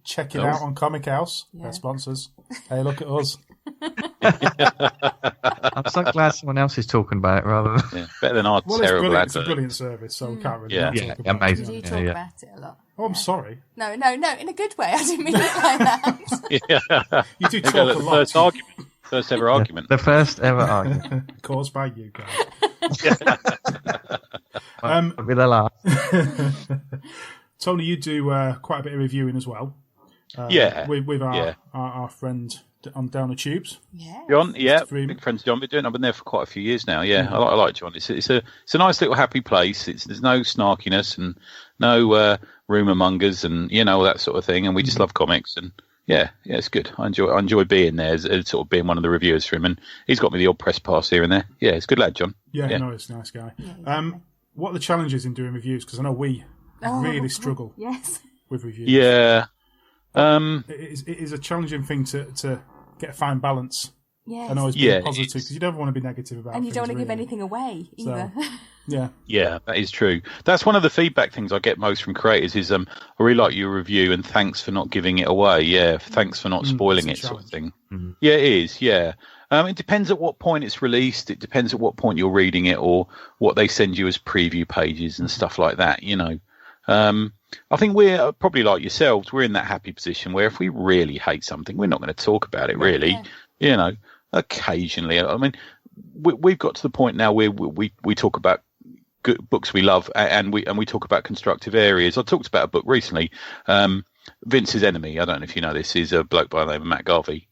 Check it out on Comic House. Yeah. They're sponsors. Hey, look at us. I'm so glad someone else is talking about it rather than better than our terrible advert. It's a brilliant service, so we can't really talk about amazing. it. You do talk about it a lot. Oh, I'm sorry. No, in a good way. I didn't mean it like that. You do talk a lot. First ever argument. The first ever argument. Caused by you guys. With a laugh. Tony, you do quite a bit of reviewing as well. With our friend on Down the Tubes. Yeah. John, big friends John. I've been there for quite a few years now. Yeah, I like John. It's a nice little happy place. There's no snarkiness and no rumour mongers and, you know, all that sort of thing. And we just love comics, and yeah, it's good. I enjoy being there, as sort of being one of the reviewers for him, and he's got me the old press pass here and there. Yeah, it's a good lad, John. Yeah. No, it's a nice guy. What are the challenges in doing reviews? Because I know we really struggle with reviews. Yeah. It is a challenging thing to get a fine balance. Yes. And always be positive, because you don't want to be negative about it. And you don't want to give anything away either. So, yeah, that is true. That's one of the feedback things I get most from creators is, I really like your review and thanks for not giving it away. Yeah, thanks for not spoiling it, sort of thing. Mm-hmm. Yeah, it is, yeah. It depends at what point it's released. It depends at what point you're reading it, or what they send you as preview pages and stuff like that, you know. I think we're probably like yourselves. We're in that happy position where if we really hate something, we're not going to talk about it, really. Yeah. You know, occasionally. I mean, we've got to the point now where we talk about good books we love, and we talk about constructive areas. I talked about a book recently, Vince's Enemy. I don't know if you know this. Is a bloke by the name of Matt Garvey.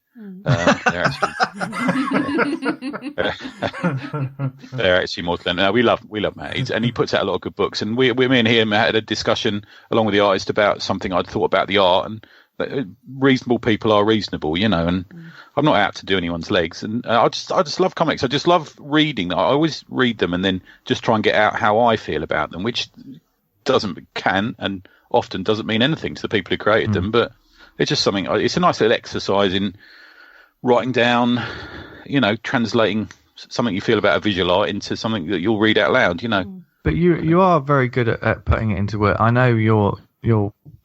They're actually more than we love Matt, and he puts out a lot of good books. And me and him had a discussion along with the artist about something I'd thought about the art, and reasonable people are reasonable, you know, and I'm not out to do anyone's legs. And I just love comics. I just love reading. I always read them and then just try and get out how I feel about them, which can and often doesn't mean anything to the people who created them, but it's just something. It's a nice little exercise in writing down, you know, translating something you feel about a visual art into something that you'll read out loud, you know. But you are very good at putting it into work. I know you're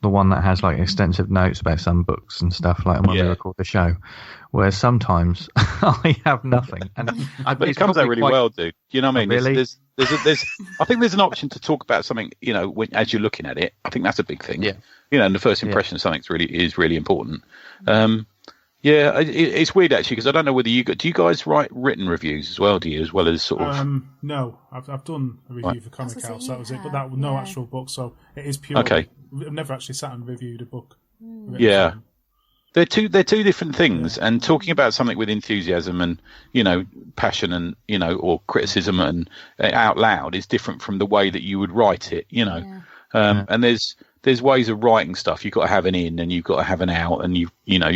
the one that has like extensive notes about some books and stuff like when we record the show, whereas sometimes I have nothing. And but it comes out really well, dude. You know what I mean? Really? There's I think there's an option to talk about something, you know, as you're looking at it. I think that's a big thing. Yeah. You know, and the first impression of something is really important. Yeah, it's weird actually because I don't know whether do you guys write written reviews as well? Do you, as well as sort of? No, I've done a review for Comic House. That was it, but that was no actual book, so it is pure. Okay. I've never actually sat and reviewed a book. Yeah, they're two different things. Yeah. And talking about something with enthusiasm and, you know, passion and, you know, or criticism and out loud is different from the way that you would write it. You know, and there's ways of writing stuff. You've got to have an in and you've got to have an out, and you've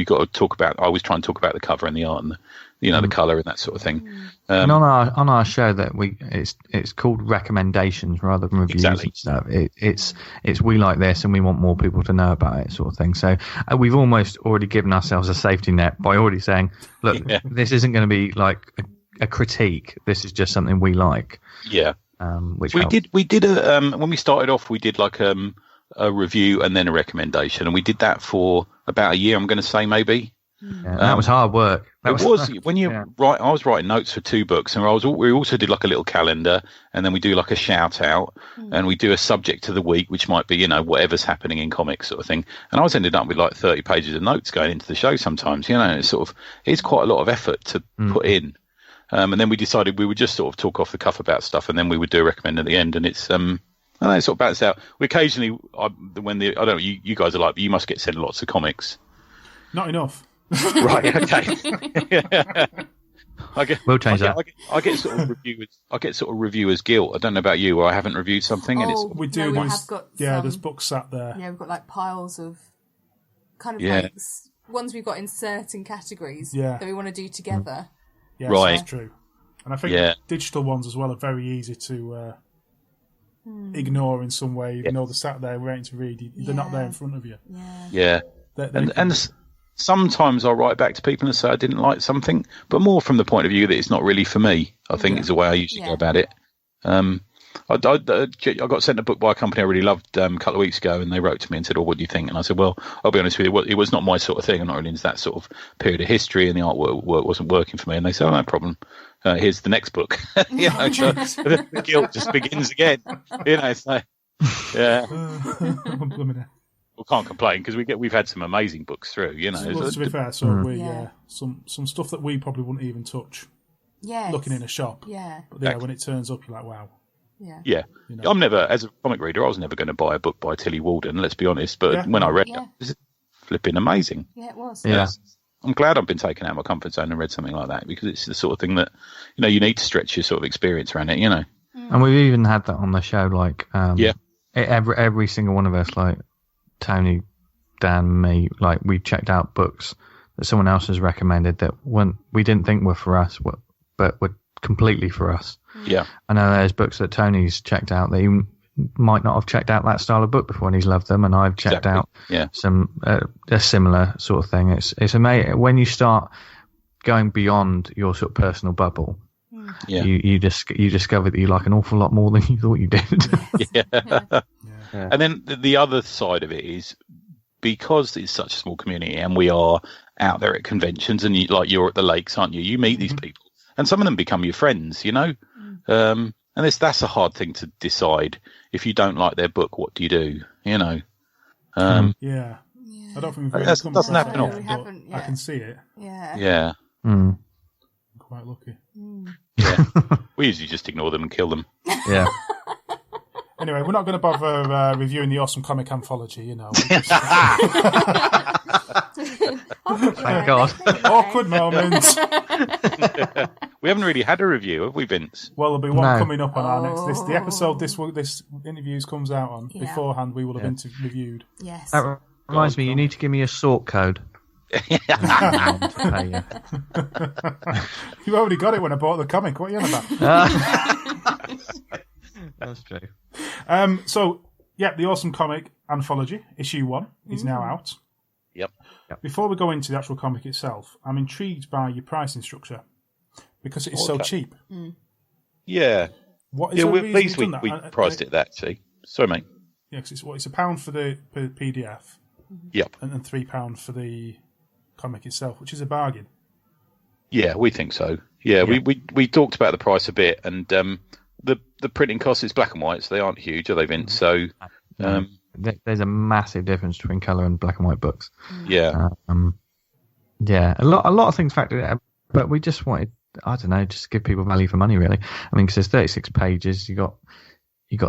got to talk about. I always try and talk about the cover and the art and the colour and that sort of thing. And on our show that it's called recommendations rather than reviews and stuff. It's we like this and we want more people to know about it, sort of thing. So we've almost already given ourselves a safety net by already saying, look, this isn't going to be like a critique. This is just something we like. Yeah. Which we did when we started off, we did like a review and then a recommendation, and we did that for about a year. I'm going to say maybe. Yeah, that was hard work. When you write. I was writing notes for 2 books, and we also did like a little calendar, and then we do like a shout out, and we do a subject of the week, which might be, you know, whatever's happening in comics sort of thing. And I was ended up with like 30 pages of notes going into the show sometimes, you know. And it's quite a lot of effort to put in. And then we decided we would just sort of talk off the cuff about stuff, and then we would do a recommend at the end, and it's and then it sort of balanced out. We occasionally, I don't know, you guys are like, but you must get sent lots of comics. Not enough. Right. Okay. We'll change that. I get sort of reviewers guilt. I don't know about you, or I haven't reviewed something, and it's we do. No, we have got there's books sat there. Yeah, we've got like piles of kind of like ones we've got in certain categories that we want to do together. Yeah, right. That's true. And I think digital ones as well are very easy to ignore in some way. Even though they're sat there waiting to read, they're not there in front of you. Yeah. And sometimes I'll write back to people and say I didn't like something, but more from the point of view that it's not really for me. I think is the way I usually go about it. I got sent a book by a company I really loved a couple of weeks ago, and they wrote to me and said, "Oh, what do you think?" And I said, "Well, I'll be honest with you, it was not my sort of thing. I'm not really into that sort of period of history, and the artwork wasn't working for me." And they said, "Oh, no problem. Here's the next book." You know, so the guilt just begins again. You know, so yeah. We can't complain because we've had some amazing books through. You know, well, to be fair, so we some stuff that we probably wouldn't even touch. Looking in a shop. Yeah. But when it turns up, you're like, wow. Yeah. You know? I'm never, as a comic reader, I was never going to buy a book by Tilly Walden, let's be honest. But when I read it, it was flipping amazing. Yeah, it was. Yeah. I'm glad I've been taken out of my comfort zone and read something like that, because it's the sort of thing that, you know, you need to stretch your sort of experience around it, you know. And we've even had that on the show, like, every single one of us, like Tony, Dan, me, like, we checked out books that someone else has recommended that we didn't think were for us, but were completely for us. Yeah. I know there's books that Tony's checked out that he might not have checked out that style of book before, and he's loved them, and I've checked out some a similar sort of thing. It's amazing when you start going beyond your sort of personal bubble. You discover that you like an awful lot more than you thought you did. And then the other side of it is, because it's such a small community and we are out there at conventions, and you're at the lakes, aren't you? You meet these people, and some of them become your friends, you know. And that's a hard thing to decide. If you don't like their book, what do you do? You know. I don't think we've doesn't happen often, but I can see it. Yeah. I'm quite lucky. Yeah. We usually just ignore them and kill them. Yeah. Anyway, we're not going to bother reviewing the awesome comic anthology, you know. Thank God. Awkward moments. We haven't really had a review, have we, Vince? Well, there'll be one coming up on our next. The episode this interviews comes out on beforehand. We will have reviewed. Yes. That Reminds me, you need to give me a sort code. You already got it when I bought the comic. What are you on about? That's true. The Awesome Comic Anthology, issue 1, is now out. Yep. Before we go into the actual comic itself, I'm intrigued by your pricing structure because it is so cheap. Yeah. What is we're pleased we priced it that cheap. Sorry, mate. Yeah, because it's £1 for the PDF. Yep. And then £3 for the comic itself, which is a bargain. Yeah, we think so. Yeah. We talked about the price a bit, and the printing costs, it's black and white, so they aren't huge, are they, Vince? So there's a massive difference between colour and black and white books. Yeah. A lot of things factored in, but we just wanted, I don't know, just give people value for money, really. I mean, because there's 36 pages, you got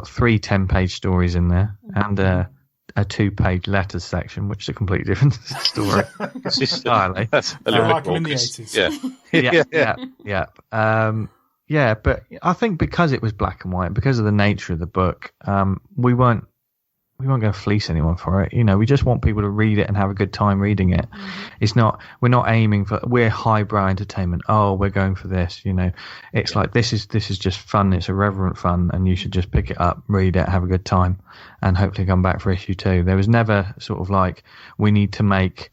3 10-page stories in there, and a 2-page letters section, which is a completely different story. Entirely. That's a little like bit in the raucous. 80s. Yeah, but I think because it was black and white, because of the nature of the book, we weren't going to fleece anyone for it. You know, we just want people to read it and have a good time reading it. We're not aiming for, we're highbrow entertainment. Oh, we're going for this. You know, it's like this is just fun. It's irreverent fun, and you should just pick it up, read it, have a good time, and hopefully come back for issue 2. There was never sort of like, we need to make,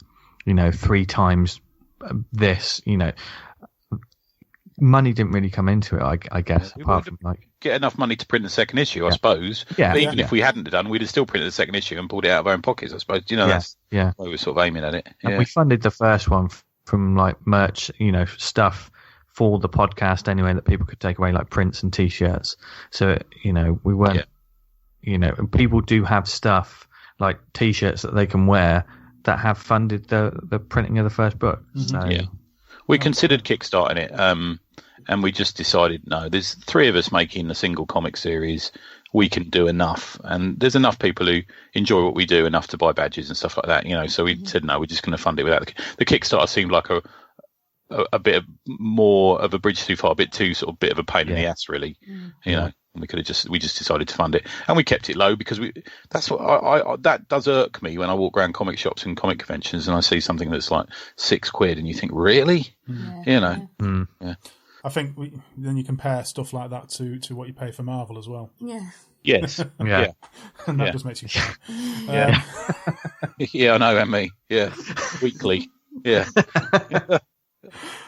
3 times this. Money didn't really come into it, I guess. Apart from get enough money to print the second issue, I suppose. Yeah. But even if we hadn't done, we'd have still printed the second issue and pulled it out of our own pockets, I suppose. That's why we were sort of aiming at it. And we funded the first one from like merch, stuff for the podcast anyway that people could take away, like prints and T-shirts. So we weren't, and people do have stuff like T-shirts that they can wear that have funded the printing of the first book. So, we considered kickstarting it, and we just decided, no, there's 3 of us making a single comic series. We can do enough, and there's enough people who enjoy what we do enough to buy badges and stuff like that, so we said, no, we're just going to fund it without the Kickstarter. Seemed like a bit more of a bridge too far, a bit too sort of bit of a pain in the ass, really. We could have we just decided to fund it, and we kept it low because that's what that does irk me when I walk around comic shops and comic conventions and I see something that's like £6, and you think, really, Yeah. I think then you compare stuff like that to what you pay for Marvel as well. Yeah. Yes. Yeah. And that just makes you cry. I know, and me. Yeah. Weekly. Yeah.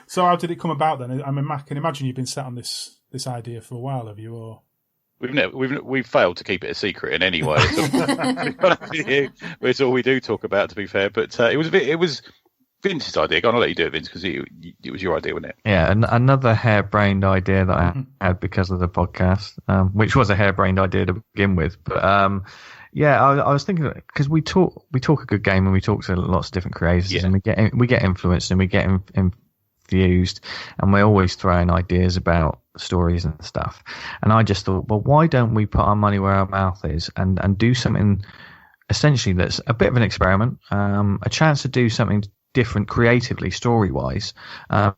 So how did it come about then? I mean, Mac, I can imagine you've been sat on this idea for a while, have you? Or we've failed to keep it a secret in any way. It's all we do talk about, to be fair. But it was Vince's idea. I'll let you do it, Vince, because it was your idea, wasn't it? Yeah, another harebrained idea that I had because of the podcast, which was a harebrained idea to begin with. But I was thinking, because we talk a good game, and we talk to lots of different creators, and we get influenced, and we get infused, and we're always throwing ideas about stories and stuff. And I just thought, well, why don't we put our money where our mouth is and do something essentially that's a bit of an experiment, a chance to do something different creatively, story-wise. I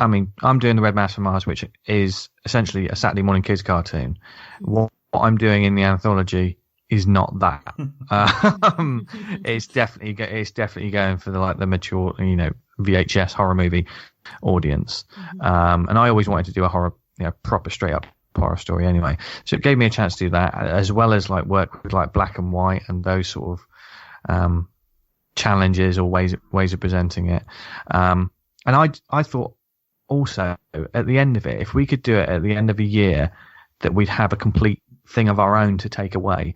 mean, I'm doing the Red Mouse from Mars, which is essentially a Saturday morning kids cartoon. What I'm doing in the anthology is not that. It's definitely going for the mature, VHS horror movie audience. And I always wanted to do a horror, proper straight up horror story anyway. So it gave me a chance to do that, as well as work with black and white and those sort of challenges or ways of presenting it. And I thought also at the end of it, if we could do it at the end of a year, that we'd have a complete thing of our own to take away,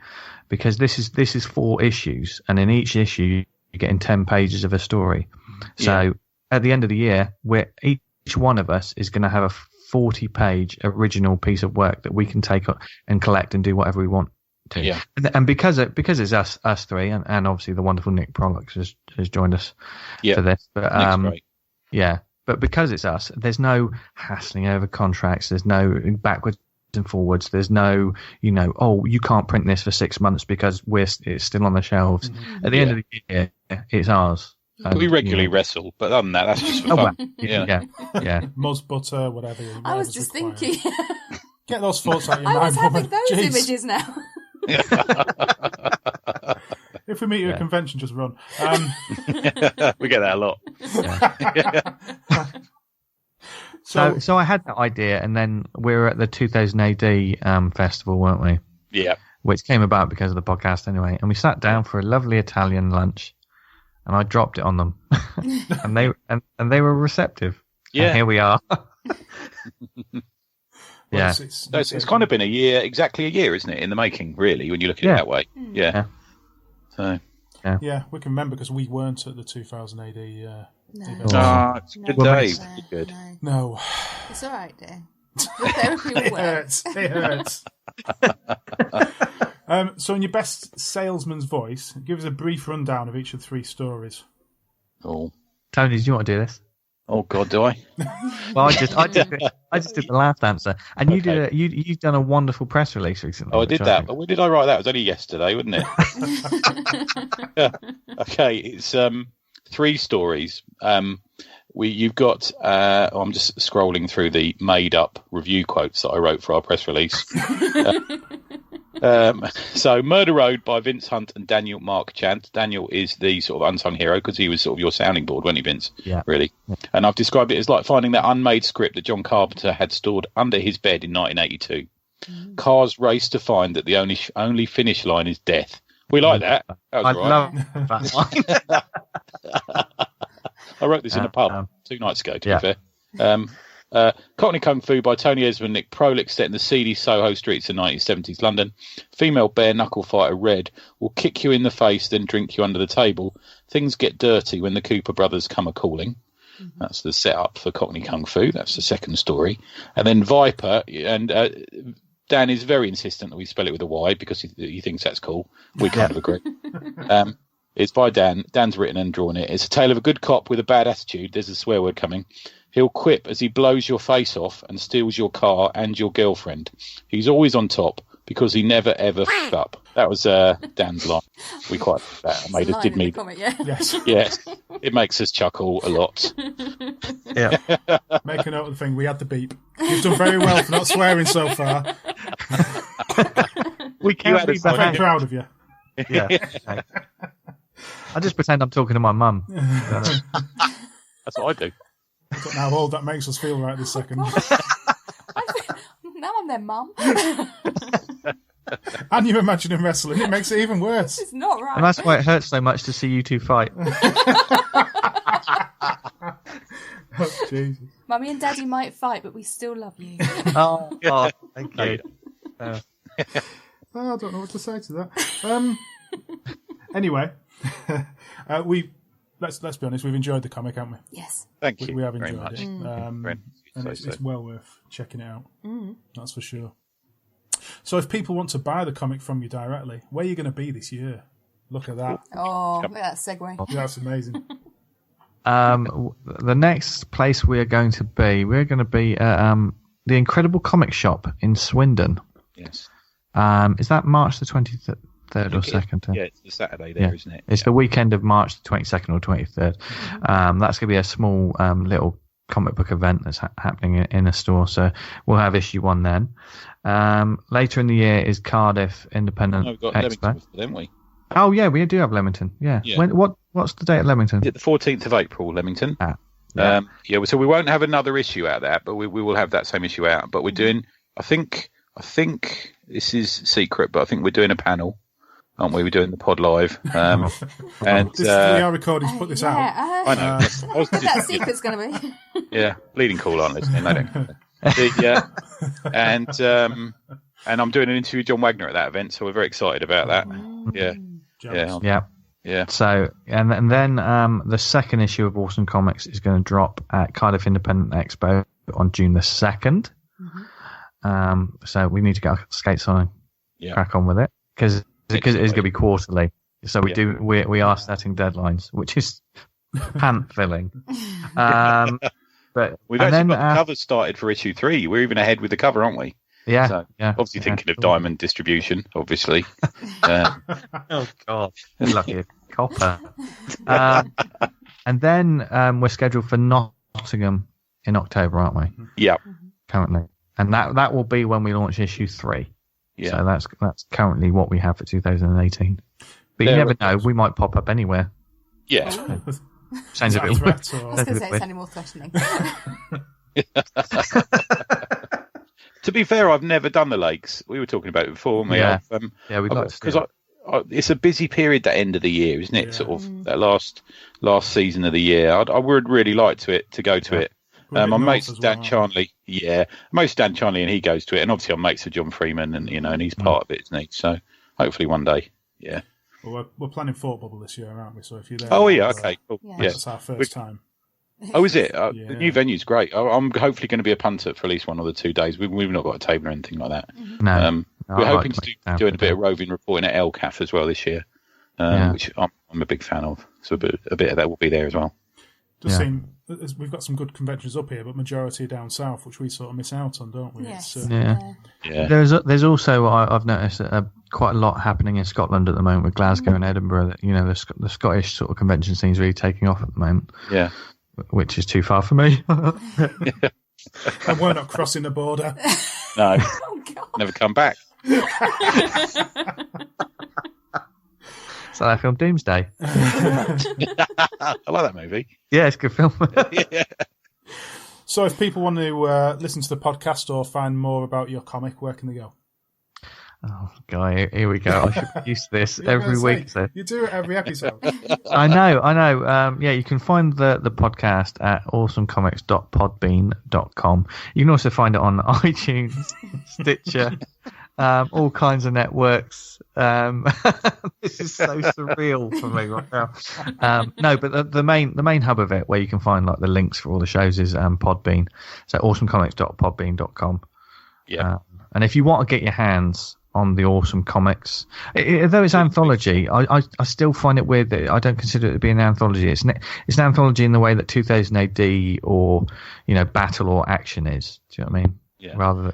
because this is 4 issues, and in each issue you're getting 10 pages of a story. So at the end of the year, each one of us is going to have a 40-page original piece of work that we can take and collect and do whatever we want to. Yeah. And because it's us 3, and obviously the wonderful Nick Prolix has joined us for this. But Nick's great. But because it's us, there's no hassling over contracts. There's no backwards and forwards. There's no, you can't print this for 6 months because it's still on the shelves. At the end of the year, it's ours. We regularly wrestle, but other than that, that's just for fun. Yeah. Muzz butter, whatever. I was just thinking. Get those thoughts out of your mind. I was having those images now. If we meet you at a convention, just run. We get that a lot. So I had that idea, and then we were at the 2000 AD festival, weren't we? Yeah. Which came about because of the podcast anyway. And we sat down for a lovely Italian lunch, and I dropped it on them, and they were receptive. Yeah. And here we are. Yeah. It's kind of been exactly a year, isn't it, in the making, really, when you look at it that way. Yeah. So. Yeah, we can remember because we weren't at the 2000 AD. It's a good day. Good. No. It's all right, dear. It hurts. It hurts. So, in your best salesman's voice, give us a brief rundown of each of the 3 stories. Oh, Tony, do you want to do this? Oh God, do I? Well, I just did the last answer, and you've done a wonderful press release recently. Oh, I did that. But when did I write that? It was only yesterday, wasn't it? Okay, it's 3 stories. You've got. I'm just scrolling through the made-up review quotes that I wrote for our press release. So, Murder Road by Vince Hunt and Daniel Marc Chant. Daniel is the sort of unsung hero because he was sort of your sounding board, wasn't he, Vince? Yeah. Really. And I've described it as like finding that unmade script that John Carpenter had stored under his bed in 1982. Cars race to find that the only finish line is death. We like that. That was love that line. I wrote this in a pub 2 nights ago, to be fair. Cockney Kung Fu by Tony Ezmond, Nick Prolix, set in the seedy Soho streets of 1970s London. Female bare-knuckle fighter Red will kick you in the face, then drink you under the table. Things get dirty when the Cooper brothers come a-calling. That's the setup for Cockney Kung Fu. That's the second story. And then Viper, and Dan is very insistent that we spell it with a Y because he thinks that's cool. We kind of agree. It's by Dan. Dan's written and drawn it. It's a tale of a good cop with a bad attitude. There's a swear word coming. He'll quip as he blows your face off and steals your car and your girlfriend. He's always on top because he never, ever f***ed up. That was Dan's line. We quite that. Did me. Yes. It makes us chuckle a lot. Yeah. Make a note of the thing. We had the beep. You've done very well for not swearing so far. We can't be very proud of you. Yeah. I just pretend I'm talking to my mum. That's what I do. I don't know how old that makes us feel right this second. Now I'm their mum. And you're imagining wrestling. It makes it even worse. It's not right. And that's why it hurts so much to see you 2 fight. Oh, Jesus. Mummy and Daddy might fight, but we still love you. Oh, thank you. I don't know what to say to that. Anyway, let's be honest. We've enjoyed the comic, haven't we? Yes. Thank you. We have very enjoyed much. it, and it's well worth checking it out. That's for sure. So, if people want to buy the comic from you directly, where are you going to be this year? Look at that. Oh, look at that segue. That's amazing. The next place we're going to be at the Incredible Comic Shop in Swindon. Yes. Is that March the 23rd or 2nd? Yeah, it's the Saturday there, isn't it? It's the weekend of March the 22nd or 23rd. That's going to be a small little comic book event that's happening in a store. So we'll have issue 1 then. Later in the year is Cardiff Independent We've got Expo. Leamington, haven't we? Oh yeah, we do have Leamington. Yeah. What's the date at Leamington? Is it the 14th of April, Leamington? Yeah. So we won't have another issue out of that, but we will have that same issue out. But we're doing, I think this is secret, but I think we're doing a panel, aren't we? We're doing the pod live. And we are recording to put this out. I know. What that secret's going to be. Yeah, Bleeding Cool aren't listening. They don't. And I'm doing an interview with John Wagner at that event, so we're very excited about that. Yeah. So, and then the second issue of Awesome Comics is going to drop at Cardiff Independent Expo on June the 2nd. So we need to get our skates on and crack on with it because it is going to be quarterly. So we are setting deadlines, which is pant filling. But we've actually got the cover started for issue 3. We're even ahead with the cover, aren't we? Yeah. So, obviously thinking of Diamond distribution, obviously. Oh God, lucky copper. And then we're scheduled for Nottingham in October, aren't we? Yeah. Currently, and that will be when we launch issue 3. Yeah. So that's currently what we have for 2018. But you never know. We might pop up anywhere. Yeah. Is Sounds a that bit threat, I was going to say it's any more threatening. To be fair, I've never done the lakes. We were talking about it before, weren't we? Yeah. We'd like to. Because it's a busy period, that end of the year, isn't it? Yeah. Sort of that last season of the year. I would really like to go to it. My mate's Dan Charnley. Yeah, mate's Dan Charnley, and he goes to it. And obviously, I'm mates with John Freeman, and and he's part of it, isn't he? So hopefully one day. Yeah. Well, we're planning Fort Bubble this year, aren't we? So if you're there, oh yeah, okay, cool. Yeah. That's our first time. Oh, is it? Yeah. The new venue's great. I'm hopefully going to be a punter for at least 1 or 2 days. We've not got a table or anything like that. No. We're hoping to do a bit of roving reporting at LCAF as well this year, which I'm a big fan of. So a bit of that will be there as well. Does seem we've got some good conventions up here, but majority are down south, which we sort of miss out on, don't we? Yes. Yeah. Yeah. There's also I've noticed quite a lot happening in Scotland at the moment with Glasgow and Edinburgh. That the Scottish sort of convention scene's really taking off at the moment. Yeah. Which is too far for me. And we're not crossing the border. No. Oh, God. Never come back. So I film Doomsday. I like that movie. Yeah, it's a good film. Yeah. So if people want to listen to the podcast or find more about your comic, where can they go? Oh, guy, here we go. I should be used to this every week. So. You do it every episode. I know. Yeah, you can find the podcast at awesomecomics.podbean.com. You can also find it on iTunes, Stitcher, all kinds of networks. This is so surreal for me right now. No, but the main hub of it, where you can find like the links for all the shows, is Podbean. So awesomecomics.podbean.com. Yeah. And if you want to get your hands on the Awesome Comics, though it's anthology, I still find it weird that I don't consider it to be an anthology. It's an anthology in the way that 2000 AD or Battle or Action is. Do you know what I mean? Yeah. Rather than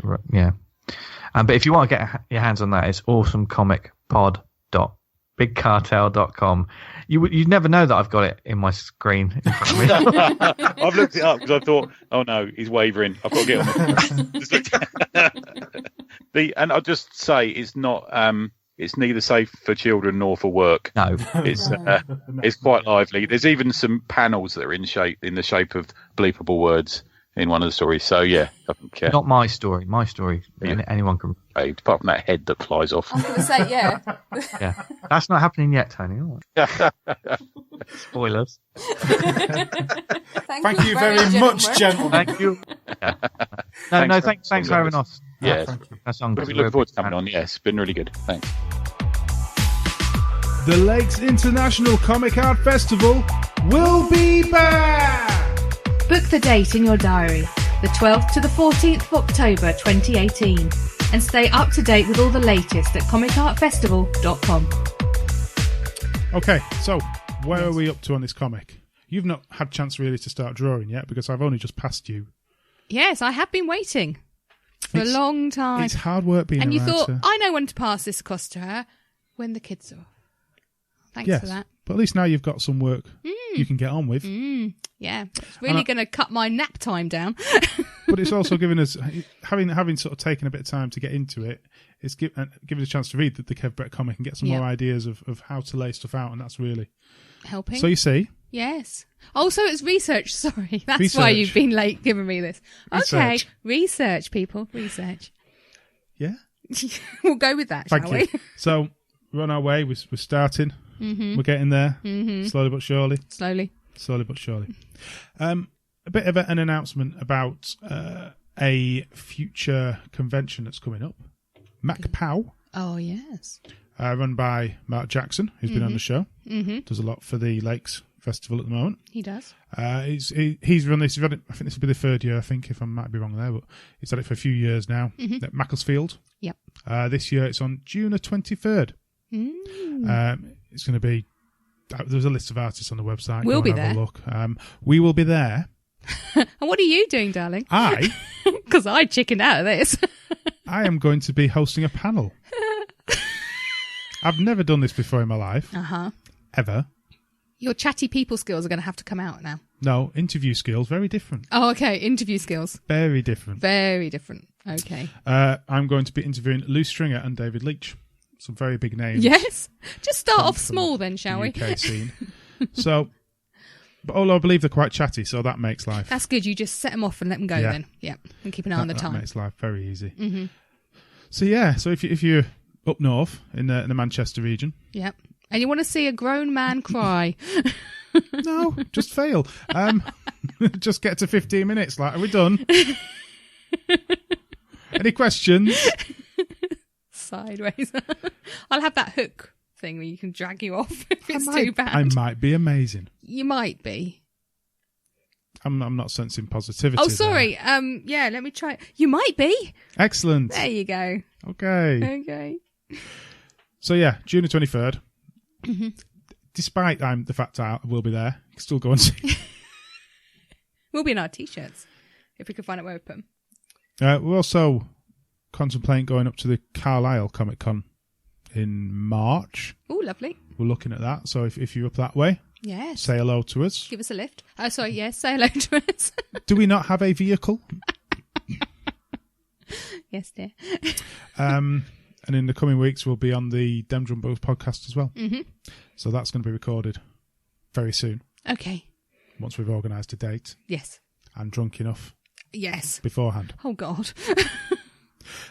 but if you want to get your hands on that, it's awesomecomicpod.bigcartel.com. You'd never know that I've got it in my screen in front of me. I've looked it up because I thought, oh no, he's wavering. I've got to get on it. And I'll just say it's not. It's neither safe for children nor for work. No, it's quite lively. There's even some panels that are in the shape of bleepable words in one of the stories. So yeah, I don't care. Not my story. My story. Yeah. Anyone can. Apart from that head that flies off. I was going to say, yeah. Yeah, that's not happening yet, Tony. Spoilers. Thank you very much, gentlemen. Thank you. Yeah. No, thanks for having us. Yeah, that's on. We look forward to coming on. Yes, it's been really good. Thanks. The Lakes International Comic Art Festival will be back. Book the date in your diary, the 12th to the 14th of October 2018, and stay up to date with all the latest at comicartfestival.com. Okay, so where are we up to on this comic? You've not had a chance really to start drawing yet because I've only just passed you. Yes, I have been waiting for a long time. It's hard work being and you thought, writer. I know when to pass this across to her when the kids are off. Thanks for that. But at least now you've got some work you can get on with. Yeah, it's really going to cut my nap time down. But it's also given us, having sort of taken a bit of time to get into it, it's given us a chance to read the Kev Brett comic and get some more ideas of how to lay stuff out, and that's really helping. So you see. Yes. Also, it's research. Sorry, that's why you've been late giving me this. Okay, research, people, research. Yeah. We'll go with that, shall we? So we're on our way. We're starting. We're getting there. Slowly but surely. Slowly but surely. A bit of an announcement about a future convention that's coming up. Macc Pow. Oh, yes. Run by Marc Jackson, who's been on the show. Does a lot for the Lakes Festival at the moment. He does. He's run this. I think this will be the third year, I think, if I might be wrong there, but he's had it for a few years now at Macclesfield. Yep. This year it's on June the 23rd. It's going to be... There's a list of artists on the website. We'll be have there. A look. We will be there. And what are you doing, darling? Because I chickened out of this. I am going to be hosting a panel. I've never done this before in my life. Ever. Your chatty people skills are going to have to come out now. No, interview skills, very different. Oh, okay. Interview skills. Very different. Very different. Okay. I'm going to be interviewing Lou Stringer and David Leitch. some very big names. Yes. Just start off small then, shall we? UK scene. So, but although I believe they're quite chatty, so that makes life... That's good. You just set them off and let them go then. Yeah. And keep an eye on the time. That makes life very easy. Mm-hmm. So if you're up north in the Manchester region... Yep. And you want to see a grown man cry... No, just fail. Just get to 15 minutes. Like, are we done? Any questions? Sideways. I'll have that hook thing where you can drag you off if it's too bad. I might be amazing. You might be. I'm not sensing positivity. Oh, sorry. Yeah, let me try. You might be. Excellent. There you go. Okay. So yeah, June the 23rd. Mm-hmm. Despite the fact I will be there, you can still go and see. We'll be in our t-shirts if we can find out where we put them. We're also contemplating going up to the Carlisle Comic Con in March. Oh, lovely. We're looking at that. So if you're up that way, yes, say hello to us. Give us a lift. Oh, sorry, yes, say hello to us. Do we not have a vehicle? Yes, dear. And in the coming weeks, we'll be on the Dem Drum Bros podcast as well. Mm-hmm. So that's going to be recorded very soon. Okay. Once we've organised a date. Yes. And drunk enough. Yes. Beforehand. Oh, God.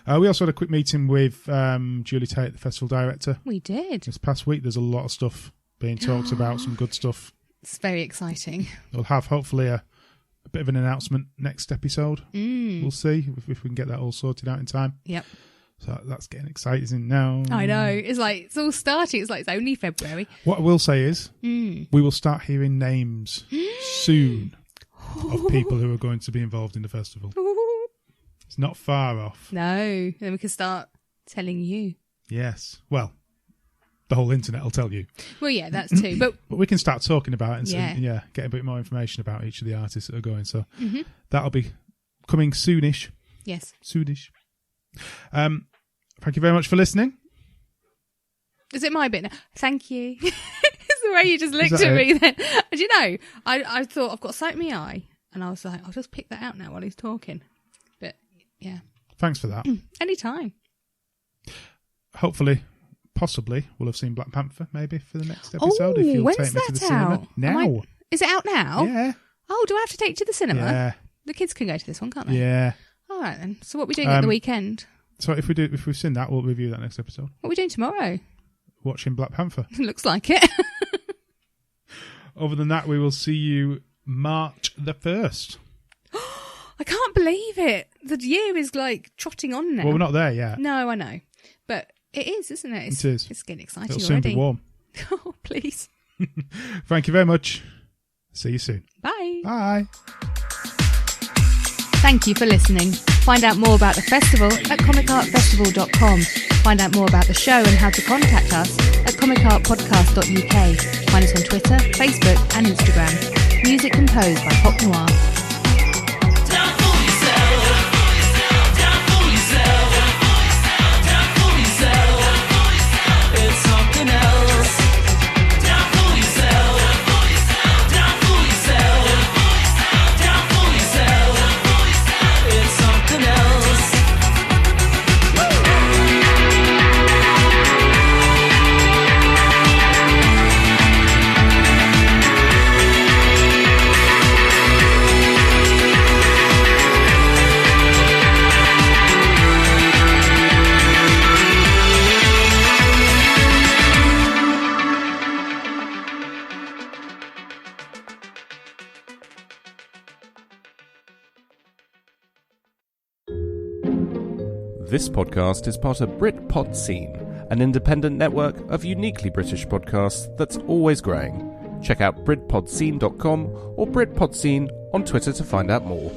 We also had a quick meeting with Julie Tate, the festival director. We did. This past week, there's a lot of stuff being talked about, some good stuff. It's very exciting. We'll have, hopefully, a bit of an announcement next episode. We'll see if we can get that all sorted out in time. Yep. So that's getting exciting now. I know. It's like, it's all starting. It's like it's only February. What I will say is, we will start hearing names soon of people who are going to be involved in the festival. It's not far off. No. Then we can start telling you. Yes. Well, the whole internet will tell you. Well, yeah, that's too. But we can start talking about it and get a bit more information about each of the artists that are going. So that'll be coming soonish. Yes. Soonish. Thank you very much for listening. Is it my bit now? Thank you. It's the way you just looked at me then. Do you know, I thought I've got sight in my eye and I was like, I'll just pick that out now while he's talking. But yeah. Thanks for that. Anytime. Hopefully, possibly, we'll have seen Black Panther maybe for the next episode. If you'll take me to the cinema. Now. Is it out now? Yeah. Oh, do I have to take you to the cinema? Yeah. The kids can go to this one, can't they? Yeah. All right then. So what are we doing at the weekend? So if we've seen that, we'll review that next episode. What are we doing tomorrow? Watching Black Panther. Looks like it. Other than that, we will see you March the 1st. I can't believe it. The year is like trotting on now. Well, we're not there yet. No, I know. But it is, isn't it? It is. It's getting exciting It'll already. soon be warm. Oh, please. Thank you very much. See you soon. Bye. Bye. Thank you for listening. Find out more about the festival at comicartfestival.com. Find out more about the show and how to contact us at comicartpodcast.uk. Find us on Twitter, Facebook and Instagram. Music composed by Pop Noir. This podcast is part of BritPod Scene, an independent network of uniquely British podcasts that's always growing. Check out BritPodScene.com or BritPod Scene on Twitter to find out more.